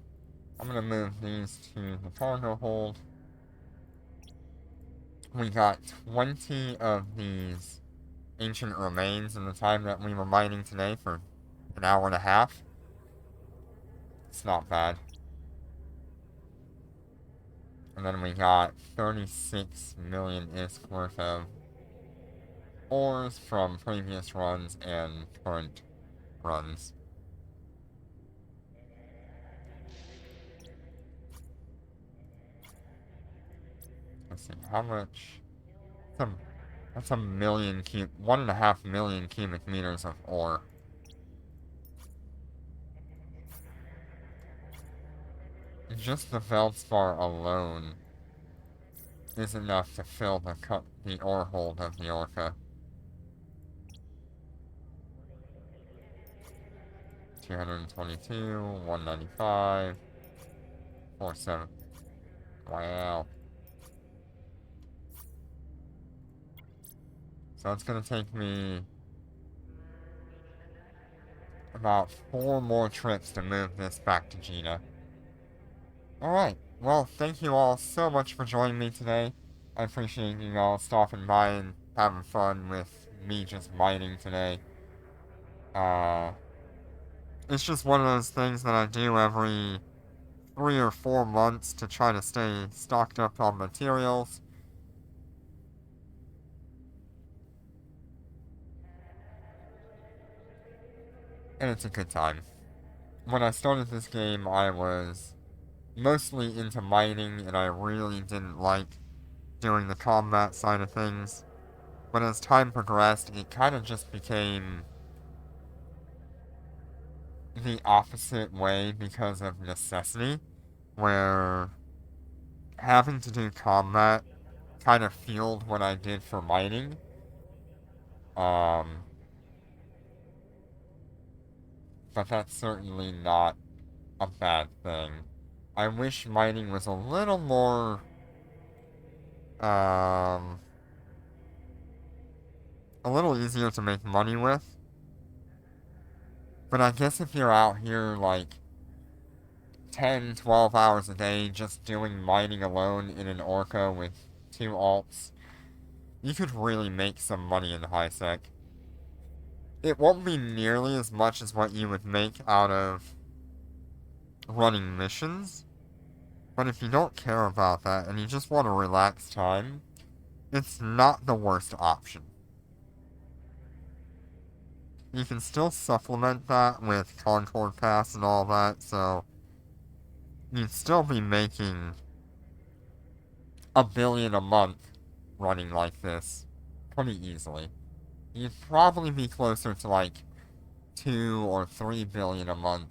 I'm gonna move these to the cargo hold. We got 20 of these ancient remains in the time that we were mining today for an hour and a half. It's not bad. And then we got 36 million ISK worth of ores from previous runs and current runs. Let's see, how much? That's a million 1.5 million cubic meters of ore. Just the Feldspar alone is enough to fill the ore hold of the Orca. 222, 195, 47. Wow. So it's gonna take me about 4 more trips to move this back to Gina. Alright, well, thank you all so much for joining me today. I appreciate you all stopping by and having fun with me just mining today. It's just one of those things that I do every 3 or 4 months to try to stay stocked up on materials. And it's a good time. When I started this game, I was mostly into mining, and I really didn't like doing the combat side of things. But as time progressed, it kind of just became the opposite way because of necessity, where having to do combat kind of fueled what I did for mining. Um, but that's certainly not a bad thing. I wish mining was a little more, um, a little easier to make money with. But I guess if you're out here, like, 10, 12 hours a day just doing mining alone in an Orca with 2 alts, you could really make some money in high sec. It won't be nearly as much as what you would make out of running missions, but if you don't care about that and you just want to relax time, it's not the worst option. You can still supplement that with Concord Pass and all that, so you'd still be making $1 billion a month running like this pretty easily. You'd probably be closer to like 2 or 3 billion a month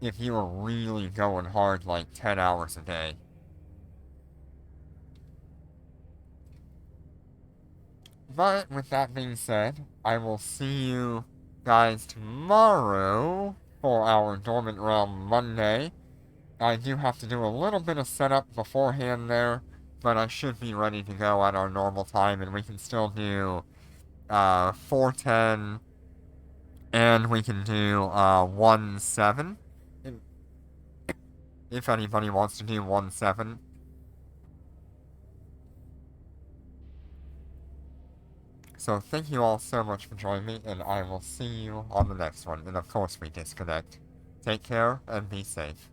if you were really going hard like 10 hours a day. But with that being said, I will see you guys tomorrow for our Dormant Realm Monday. I do have to do a little bit of setup beforehand there, but I should be ready to go at our normal time, and we can still do 410, and we can do 1-7, if anybody wants to do 1-7. So thank you all so much for joining me, and I will see you on the next one. And of course we disconnect. Take care and be safe.